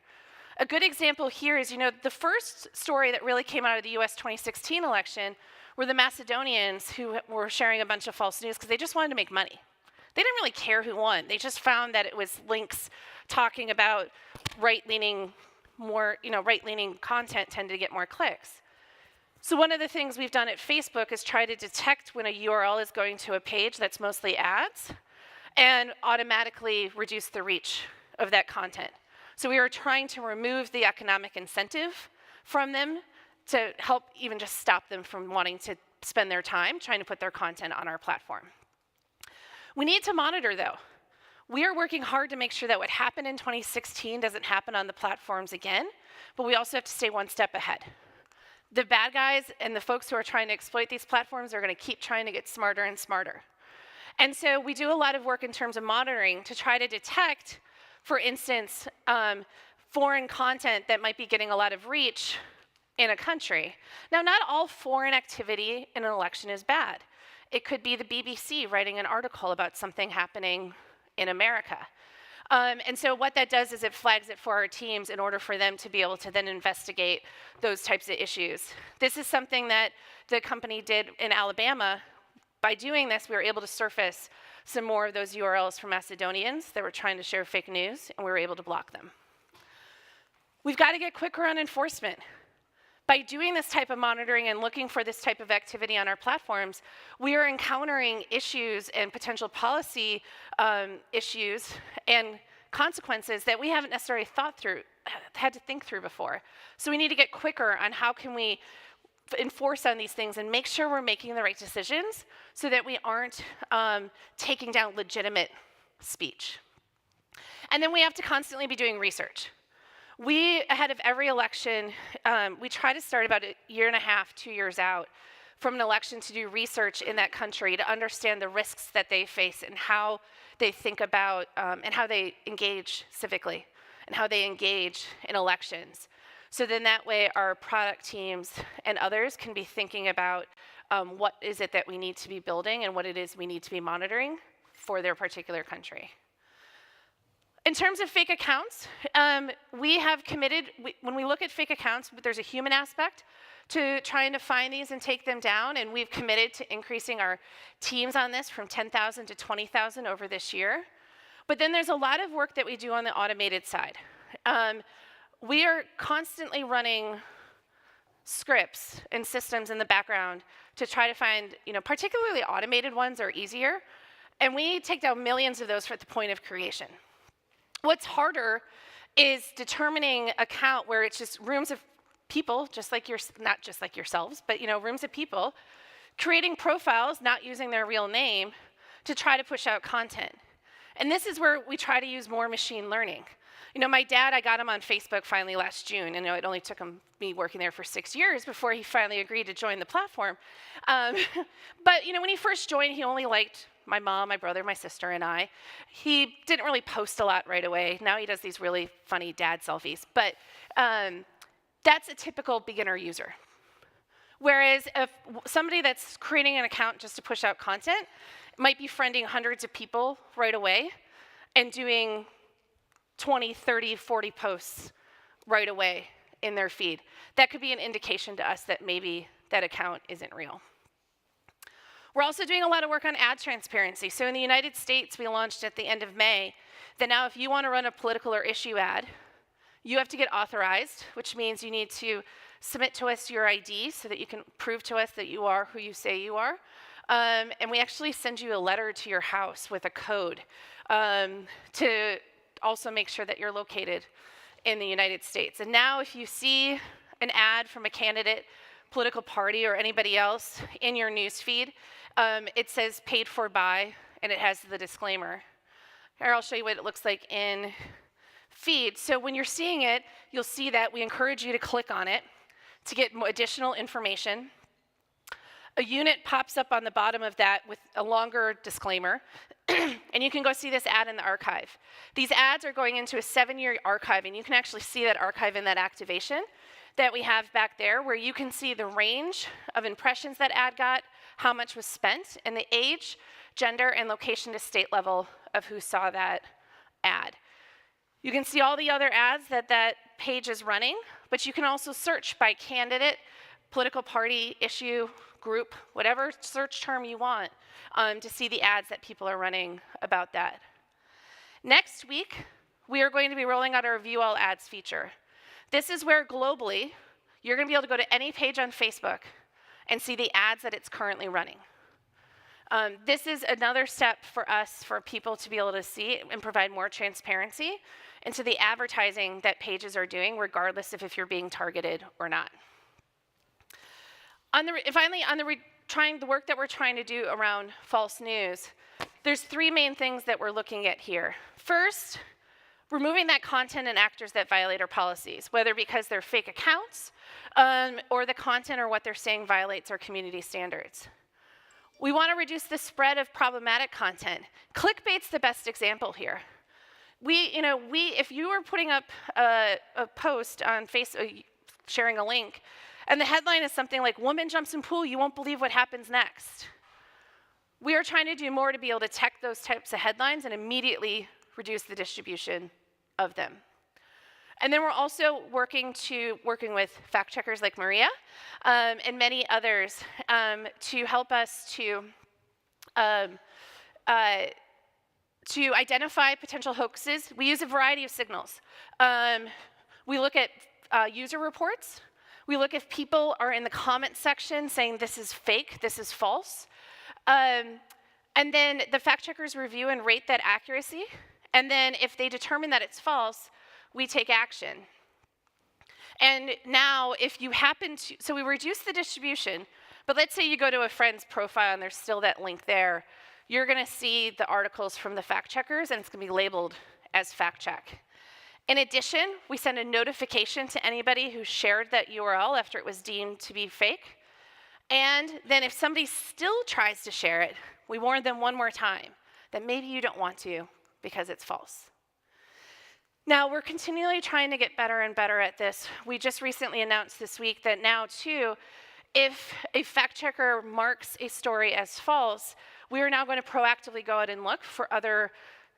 A good example here is, the first story that really came out of the US 2016 election were the Macedonians who were sharing a bunch of false news because they just wanted to make money. They didn't really care who won. They just found that it was links talking about right-leaning content tended to get more clicks. So one of the things we've done at Facebook is try to detect when a URL is going to a page that's mostly ads and automatically reduce the reach of that content. So we are trying to remove the economic incentive from them to help even just stop them from wanting to spend their time trying to put their content on our platform. We need to monitor, though. We are working hard to make sure that what happened in 2016 doesn't happen on the platforms again, but we also have to stay one step ahead. The bad guys and the folks who are trying to exploit these platforms are going to keep trying to get smarter and smarter. And so we do a lot of work in terms of monitoring to try to detect, for instance, foreign content that might be getting a lot of reach in a country. Now, not all foreign activity in an election is bad. It could be the BBC writing an article about something happening in America. And so what that does is it flags it for our teams in order for them to be able to then investigate those types of issues. This is something that the company did in Alabama. By doing this, we were able to surface some more of those URLs from Macedonians that were trying to share fake news, and we were able to block them. We've got to get quicker on enforcement. By doing this type of monitoring and looking for this type of activity on our platforms, we are encountering issues and potential policy issues and consequences that we haven't necessarily had to think through before. So we need to get quicker on how can we enforce on these things and make sure we're making the right decisions so that we aren't taking down legitimate speech. And then we have to constantly be doing research. We, ahead of every election, we try to start about a year and a half, 2 years out from an election to do research in that country to understand the risks that they face and how they think about and how they engage civically and how they engage in elections. So then that way our product teams and others can be thinking about what is it that we need to be building and what it is we need to be monitoring for their particular country. In terms of fake accounts, we have committed, when we look at fake accounts, there's a human aspect to trying to find these and take them down, and we've committed to increasing our teams on this from 10,000 to 20,000 over this year. But then there's a lot of work that we do on the automated side. We are constantly running scripts and systems in the background to try to find, particularly automated ones are easier, and we take down millions of those at the point of creation. What's harder is determining a count where it's just rooms of people, not just like yourselves, but rooms of people, creating profiles, not using their real name, to try to push out content. And this is where we try to use more machine learning. My dad, I got him on Facebook finally last June, and it only took me working there for 6 years before he finally agreed to join the platform. But when he first joined, he only liked my mom, my brother, my sister, and I. He didn't really post a lot right away. Now he does these really funny dad selfies. But that's a typical beginner user. Whereas if somebody that's creating an account just to push out content might be friending hundreds of people right away and doing 20, 30, 40 posts right away in their feed. That could be an indication to us that maybe that account isn't real. We're also doing a lot of work on ad transparency. So in the United States, we launched at the end of May that now if you want to run a political or issue ad, you have to get authorized, which means you need to submit to us your ID so that you can prove to us that you are who you say you are. And we actually send you a letter to your house with a code to also make sure that you're located in the United States. And now if you see an ad from a candidate, political party, or anybody else in your news feed, it says paid for by, and it has the disclaimer. Here, I'll show you what it looks like in feed. So when you're seeing it, you'll see that we encourage you to click on it to get additional information. A unit pops up on the bottom of that with a longer disclaimer, and you can go see this ad in the archive. These ads are going into a 7-year archive, and you can actually see that archive in that activation that we have back there, where you can see the range of impressions that ad got, how much was spent, and the age, gender, and location to state level of who saw that ad. You can see all the other ads that that page is running, but you can also search by candidate, political party, issue, group, whatever search term you want, to see the ads that people are running about that. Next week, we are going to be rolling out our View All Ads feature. This is where globally, you're going to be able to go to any page on Facebook and see the ads that it's currently running. This is another step for us, for people to be able to see and provide more transparency into the advertising that pages are doing, regardless of if you're being targeted or not. Finally, on the work that we're trying to do around false news, there's 3 main things that we're looking at here. First, removing that content and actors that violate our policies, whether because they're fake accounts or the content or what they're saying violates our community standards. We want to reduce the spread of problematic content. Clickbait's the best example here. If you were putting up a post on Facebook, sharing a link, and the headline is something like, "Woman jumps in pool, you won't believe what happens next." We are trying to do more to be able to detect those types of headlines and immediately reduce the distribution of them. And then we're also working with fact checkers like Maria and many others to help us to identify potential hoaxes. We use a variety of signals. We look at user reports. We look if people are in the comment section saying this is fake, this is false. And then the fact checkers review and rate that accuracy. And then if they determine that it's false, we take action. And now if you happen to, so we reduce the distribution, but let's say you go to a friend's profile and there's still that link there, you're gonna see the articles from the fact checkers and it's gonna be labeled as fact check. In addition, we send a notification to anybody who shared that URL after it was deemed to be fake. And then if somebody still tries to share it, we warn them one more time that maybe you don't want to because it's false. Now, we're continually trying to get better and better at this. We just recently announced this week that now, too, if a fact checker marks a story as false, we are now going to proactively go out and look for other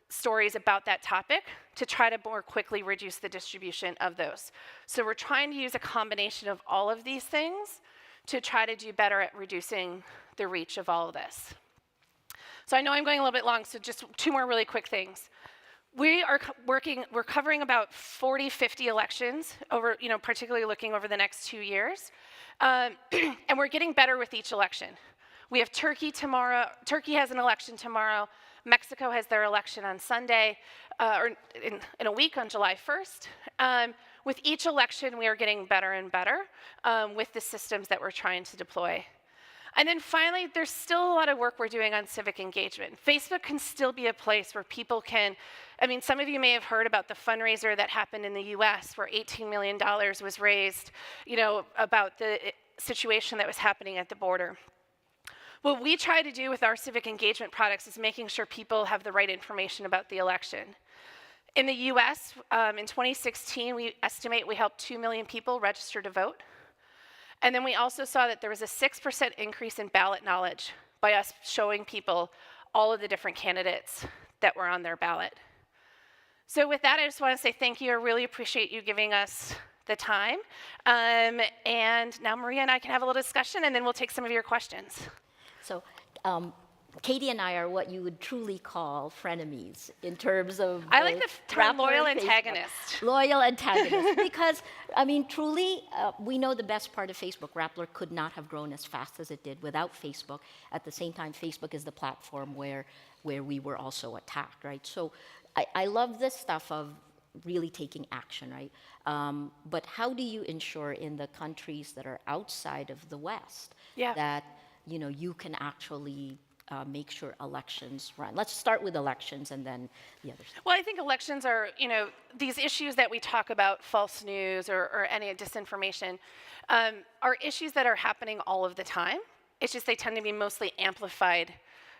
stories about that topic to try to more quickly reduce the distribution of those. So we're trying to use a combination of all of these things to try to do better at reducing the reach of all of this. So I know I'm going a little bit long, so just two more really quick things. We're covering about 40, 50 elections over, particularly looking over the next 2 years. And we're getting better with each election. We have Turkey tomorrow. Turkey has an election tomorrow. Mexico has their election on Sunday, or in a week on July 1st. With each election, we are getting better and better with the systems that we're trying to deploy. And then finally, there's still a lot of work we're doing on civic engagement. Facebook can still be a place where people can, some of you may have heard about the fundraiser that happened in the US where $18 million was raised, about the situation that was happening at the border. What we try to do with our civic engagement products is making sure people have the right information about the election. In the US, in 2016, we estimate we helped 2 million people register to vote. And then we also saw that there was a 6% increase in ballot knowledge by us showing people all of the different candidates that were on their ballot. So with that, I just want to say thank you. I really appreciate you giving us the time. And now Maria and I can have a little discussion, and then we'll take some of your questions. So Katie and I are what you would truly call frenemies in terms of I like the term Rappler loyal and Facebook. antagonist. Loyal antagonist. Because, truly, we know the best part of Facebook. Rappler could not have grown as fast as it did without Facebook. At the same time, Facebook is the platform where we were also attacked, right? So I love this stuff of really taking action, right? But how do you ensure in the countries that are outside of the West that, you can actually make sure elections run? Let's start with elections and then the others. Well, I think elections are, these issues that we talk about, false news or any disinformation, are issues that are happening all of the time. It's just they tend to be mostly amplified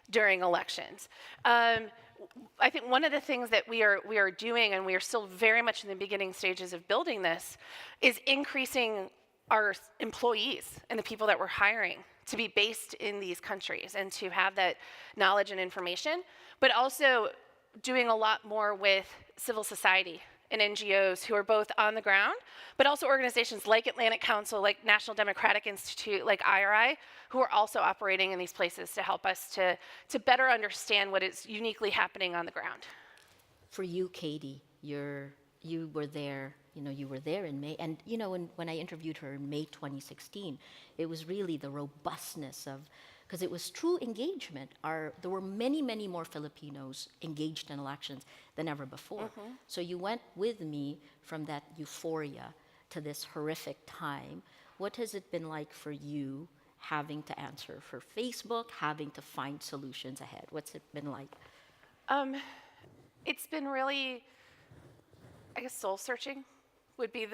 during elections. I think one of the things that we are doing, and we are still very much in the beginning stages of building this, is increasing our employees and the people that we're hiring to be based in these countries and to have that knowledge and information, but also doing a lot more with civil society and NGOs who are both on the ground, but also organizations like Atlantic Council, like National Democratic Institute, like IRI, who are also operating in these places to help us to better understand what is uniquely happening on the ground. For you, Katie, you were there. You were there in May, and when I interviewed her in May 2016, it was really the robustness of, because it was true engagement. There were many, many more Filipinos engaged in elections than ever before. Mm-hmm. So you went with me from that euphoria to this horrific time. What has it been like for you, having to answer for Facebook, having to find solutions ahead? What's it been like? It's been really, I guess, soul searching would be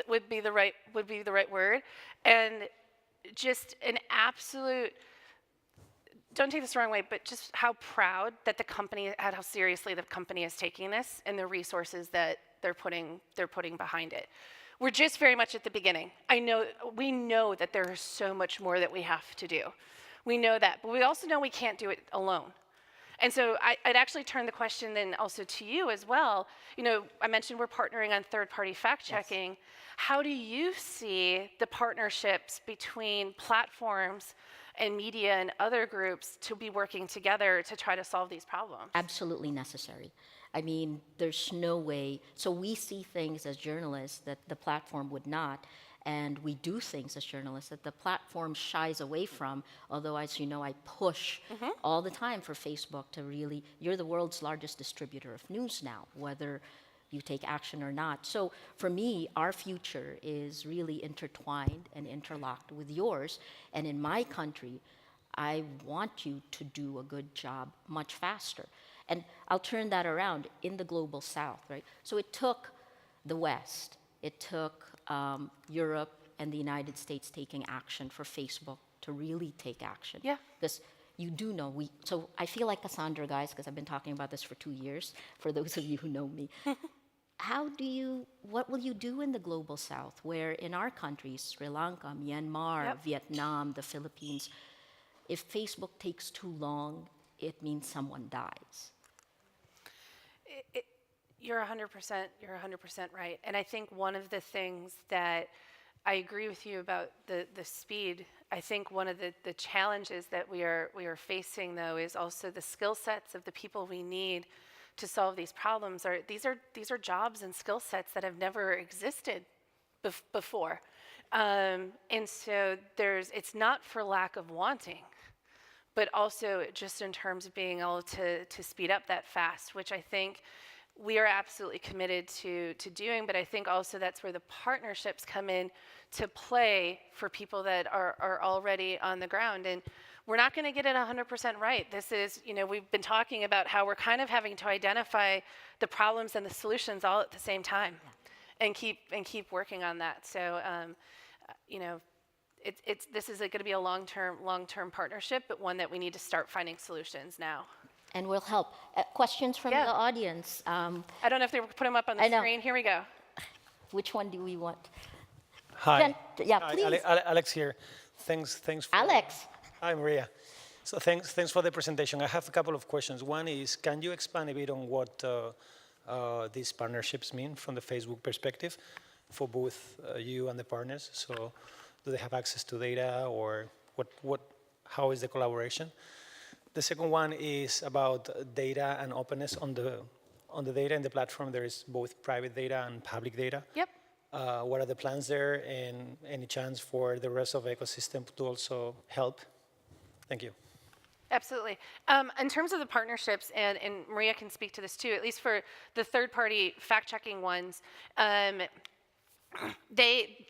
the right word, and just an absolute. Don't take this the wrong way, but just how proud that the company, how seriously the company is taking this and the resources that they're putting behind it. We're just very much at the beginning. We know that there is so much more that we have to do. We know that, but we also know we can't do it alone. And so I'd actually turn the question then also to you as well. You know, I mentioned we're partnering on third-party fact-checking. Yes. How do you see the partnerships between platforms and media and other groups to be working together to try to solve these problems? Absolutely necessary. I mean, there's no way. So we see things as journalists that the platform would not, and we do things as journalists that the platform shies away from. Although, as you know, I push all the time for Facebook to really, you're the world's largest distributor of news now, whether you take action or not. So for me, our future is really intertwined and interlocked with yours. And in my country, I want you to do a good job much faster. And I'll turn that around in the global south, right? So it took the West, it took Europe and the United States taking action for Facebook to really take action. Yeah. Because you do know, so I feel like Cassandra, guys, because I've been talking about this for 2 years, for those of you who know me. What will you do in the global south, where in our countries, Sri Lanka, Myanmar, Vietnam, the Philippines, if Facebook takes too long, it means someone dies. You're 100% right. And I think one of the things that I agree with you about the speed. I think one of the challenges that we are facing, though, is also the skill sets of the people we need to solve these problems. These are jobs and skill sets that have never existed before. And so it's not for lack of wanting, but also just in terms of being able to speed up that fast, which I think we are absolutely committed to doing. But I think also that's where the partnerships come in to play for people that are already on the ground. And we're not going to get it 100% right. This is, we've been talking about how we're kind of having to identify the problems and the solutions all at the same time, and keep working on that. So, this is going to be a long-term partnership, but one that we need to start finding solutions now. And we'll help. Questions from the audience? I don't know if they were put them up on the screen. Here we go. Which one do we want? Hi. Please. Alex here. Thanks. Alex. Hi, Maria. So thanks for the presentation. I have a couple of questions. One is, can you expand a bit on what these partnerships mean from the Facebook perspective for both you and the partners? So do they have access to data, or how is the collaboration? The second one is about data and openness on the data in the platform. There is both private data and public data. Yep. What are the plans there, and any chance for the rest of the ecosystem to also help? Thank you. Absolutely. In terms of the partnerships, and Maria can speak to this too, at least for the third-party fact-checking ones,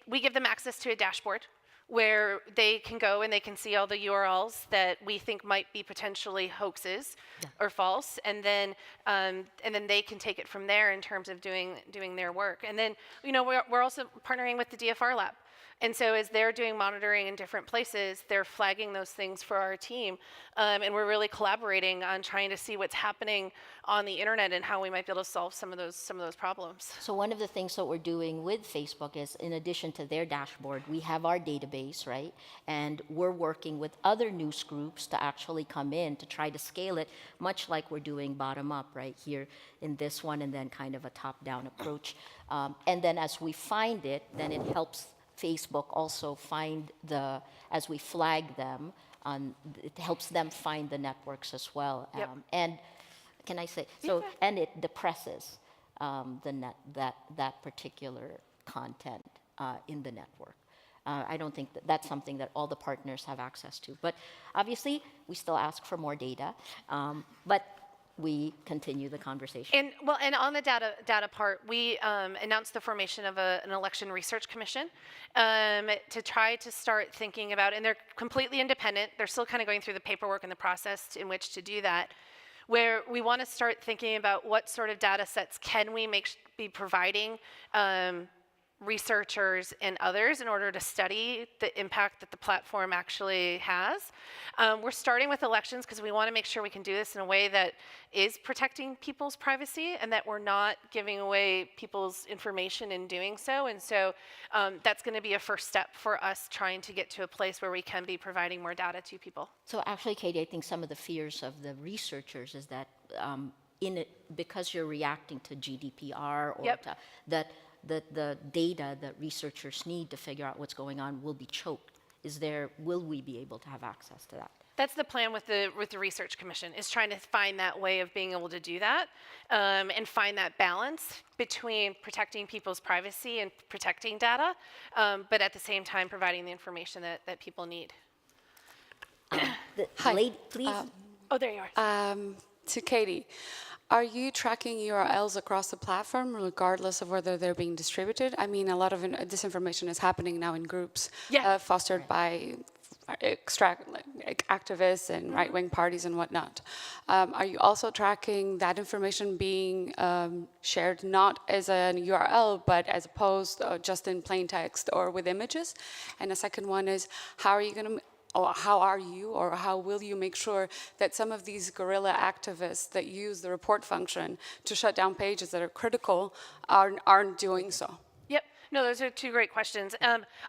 we give them access to a dashboard where they can go and they can see all the URLs that we think might be potentially hoaxes or false, and then they can take it from there in terms of doing their work. And then we're also partnering with the DFR lab. And so as they're doing monitoring in different places, they're flagging those things for our team. And we're really collaborating on trying to see what's happening on the internet and how we might be able to solve some of those problems. So one of the things that we're doing with Facebook is, in addition to their dashboard, we have our database, right? And we're working with other news groups to actually come in to try to scale it, much like we're doing bottom up right here in this one, and then kind of a top-down approach. And then as we find it, then it helps Facebook also find as we flag them, it helps them find the networks as well. Yep. And can I say, and it depresses that particular content in the network. I don't think that's something that all the partners have access to. But obviously, we still ask for more data. But we continue the conversation. And on the data part, we announced the formation of an election research commission to try to start thinking about, and they're completely independent. They're still kind of going through the paperwork and the process in which to do that, where we want to start thinking about what sort of data sets can we be providing researchers and others in order to study the impact that the platform actually has. We're starting with elections because we want to make sure we can do this in a way that is protecting people's privacy and that we're not giving away people's information in doing so. And so that's going to be a first step for us trying to get to a place where we can be providing more data to people. So actually, Katie, I think some of the fears of the researchers is that because you're reacting to GDPR or to, that the data that researchers need to figure out what's going on will be choked. Will we be able to have access to that? That's the plan with the Research Commission, is trying to find that way of being able to do that and find that balance between protecting people's privacy and protecting data, but at the same time providing the information that people need. Hi. Lady, please. Oh, there you are. To Katie, are you tracking URLs across the platform regardless of whether they're being distributed? I mean, a lot of disinformation is happening now in groups fostered by activists and right-wing parties and whatnot. Are you also tracking that information being shared not as an URL, but as a post or just in plain text or with images? And the second one is, how will you make sure that some of these guerrilla activists that use the report function to shut down pages that are critical aren't doing so? Yep. No, those are two great questions.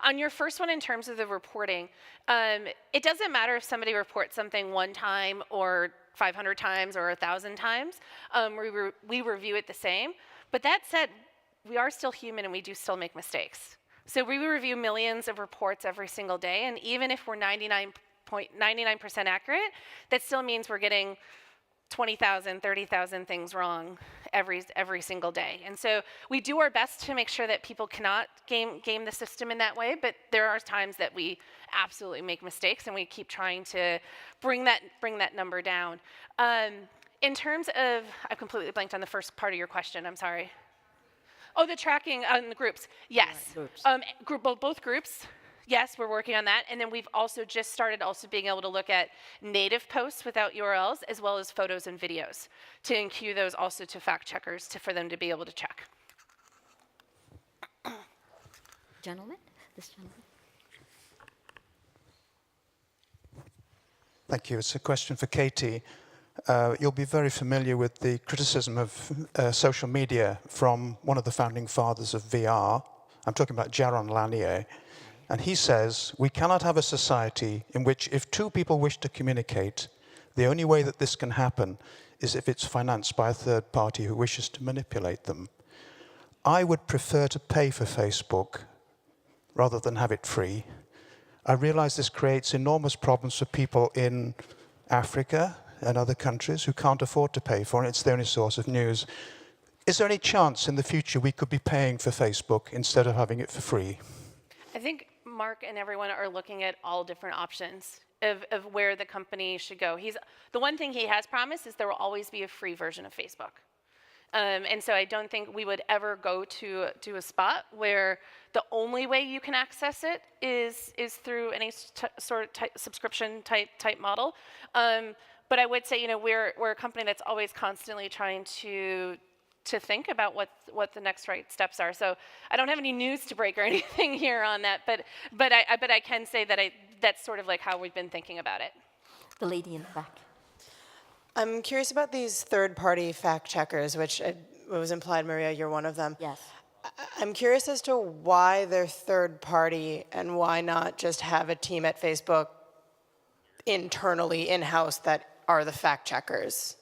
On your first one, in terms of the reporting, it doesn't matter if somebody reports something one time or 500 times or 1,000 times. We review it the same. But that said, we are still human and we do still make mistakes. So we review millions of reports every single day, and even if we're 99.99% accurate, that still means we're getting 20,000, 30,000 things wrong every single day. And so we do our best to make sure that people cannot game the system in that way, but there are times that we absolutely make mistakes, and we keep trying to bring that number down. In terms of, I completely blanked on the first part of your question, I'm sorry. Oh, the tracking on the groups. Yes. Both groups. Yes, we're working on that. And then we've also just started being able to look at native posts without URLs, as well as photos and videos, to enqueue those also to fact checkers for them to be able to check. Gentleman? This gentleman. Thank you. It's a question for Katie. You'll be very familiar with the criticism of social media from one of the founding fathers of VR. I'm talking about Jaron Lanier. And he says, we cannot have a society in which if two people wish to communicate, the only way that this can happen is if it's financed by a third party who wishes to manipulate them. I would prefer to pay for Facebook rather than have it free. I realize this creates enormous problems for people in Africa and other countries who can't afford to pay for it. It's the only source of news. Is there any chance in the future we could be paying for Facebook instead of having it for free? I think Mark and everyone are looking at all different options of where the company should go. The one thing he has promised is there will always be a free version of Facebook. And so I don't think we would ever go to a spot where the only way you can access it is through any sort of subscription type model. But I would say, we're a company that's always constantly trying to think about what the next right steps are. So I don't have any news to break or anything here on that, but I can say that that's sort of like how we've been thinking about it. The lady in the back. I'm curious about these third-party fact checkers, which it was implied, Maria, you're one of them. Yes. I'm curious as to why they're third-party and why not just have a team at Facebook internally, in-house, that are the fact checkers.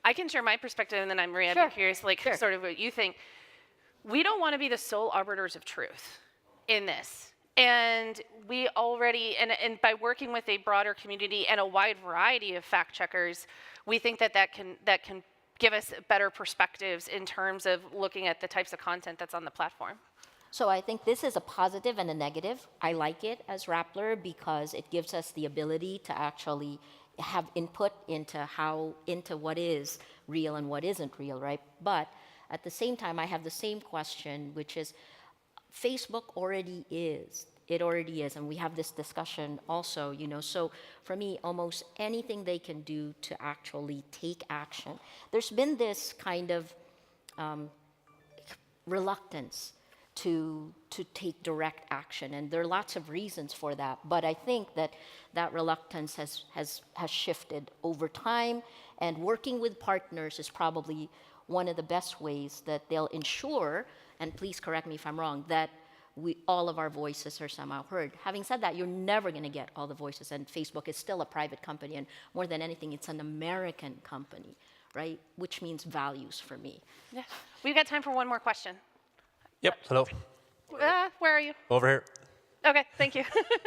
I can share my perspective, and then Maria, Sure. I'm curious, sort of what you think. We don't want to be the sole arbiters of truth in this. And we already, and by working with a broader community and a wide variety of fact checkers, we think that can give us better perspectives in terms of looking at the types of content that's on the platform. So I think this is a positive and a negative. I like it as Rappler because it gives us the ability to actually have input into what is real and what isn't real, right? But at the same time, I have the same question, which is Facebook already is. It already is, and we have this discussion also, So for me, almost anything they can do to actually take action. There's been this kind of reluctance to take direct action. And there are lots of reasons for that. But I think that that reluctance has shifted over time. And working with partners is probably one of the best ways that they'll ensure, and please correct me if I'm wrong, that all of our voices are somehow heard. Having said that, you're never going to get all the voices, and Facebook is still a private company, and more than anything, it's an American company, right? Which means values for me. Yeah. We've got time for one more question. Yep, hello. Where are you? Over here. Okay, thank you.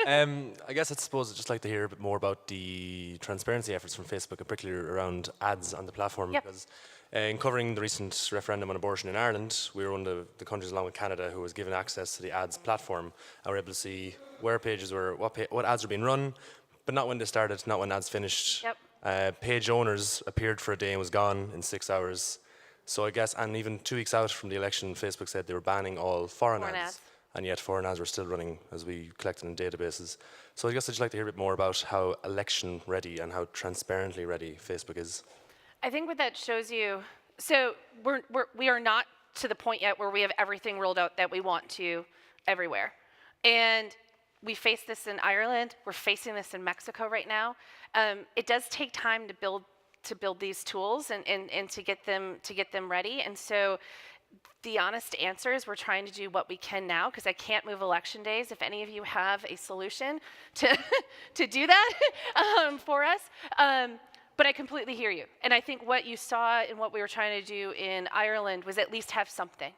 I guess I suppose I'd just like to hear a bit more about the transparency efforts from Facebook, and particularly around ads on the platform. Yep. Because in covering the recent referendum on abortion in Ireland, we were one of the countries, along with Canada, who was given access to the ads platform, and were able to see where pages were, what ads were being run, but not when they started, not when ads finished. Yep. Page owners appeared for a day and was gone in 6 hours. So I guess, and even 2 weeks out from the election, Facebook said they were banning all foreign ads. And yet foreign ads were still running as we collected in databases. So I guess I'd just like to hear a bit more about how election ready and how transparently ready Facebook is. I think what that shows you, so we are not to the point yet where we have everything rolled out that we want to everywhere. And we face this in Ireland, we're facing this in Mexico right now. It does take time to build these tools and to get them ready. And so the honest answer is we're trying to do what we can now, because I can't move election days. If any of you have a solution to do that for us, but I completely hear you. And I think what you saw and what we were trying to do in Ireland was at least have something,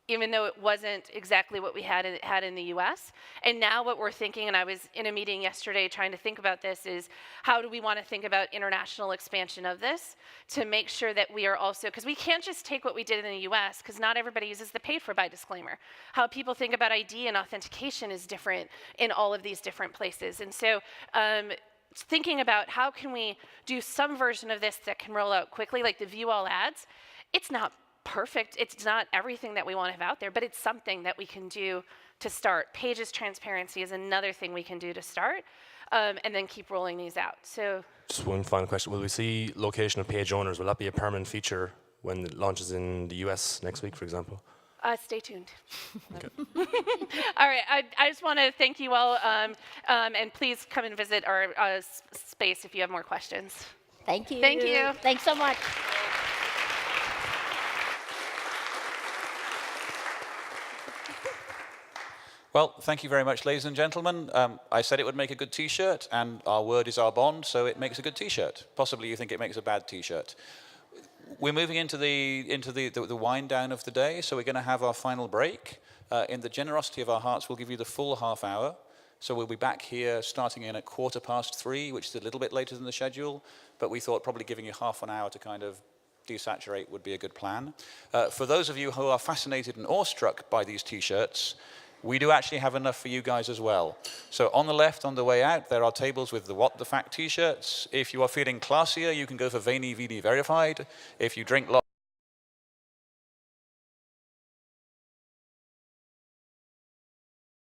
even though it wasn't exactly what we had in the US. And now what we're thinking, and I was in a meeting yesterday trying to think about this, is how do we want to think about international expansion of this to make sure that we are also, because we can't just take what we did in the US, because not everybody uses the paid for by disclaimer. How people think about ID and authentication is different in all of these different places. And so thinking about how can we do some version of this that can roll out quickly, like the view all ads, it's not perfect. It's not everything that we want to have out there, but it's something that we can do to start. Pages transparency is another thing we can do to start, and then keep rolling these out. So, just one final question. Will we see location of page owners? Will that be a permanent feature when it launches in the US next week, for example? Stay tuned. Okay. All right, I just want to thank you all, and please come and visit our space if you have more questions. Thank you. Thank you. Thanks so much. Well, thank you very much, ladies and gentlemen. I said it would make a good T-shirt, and our word is our bond, so it makes a good T-shirt. Possibly you think it makes a bad T-shirt. We're moving into the wind down of the day, so we're going to have our final break. In the generosity of our hearts, we'll give you the full half hour. So we'll be back here starting in at 3:15, which is a little bit later than the schedule, but we thought probably giving you half an hour to kind of desaturate would be a good plan. For those of you who are fascinated and awestruck by these T-shirts, we do actually have enough for you guys as well. So on the left, on the way out, there are tables with the What the Fact T-shirts. If you are feeling classier, you can go for Veni Vidi Verified. If you drink lots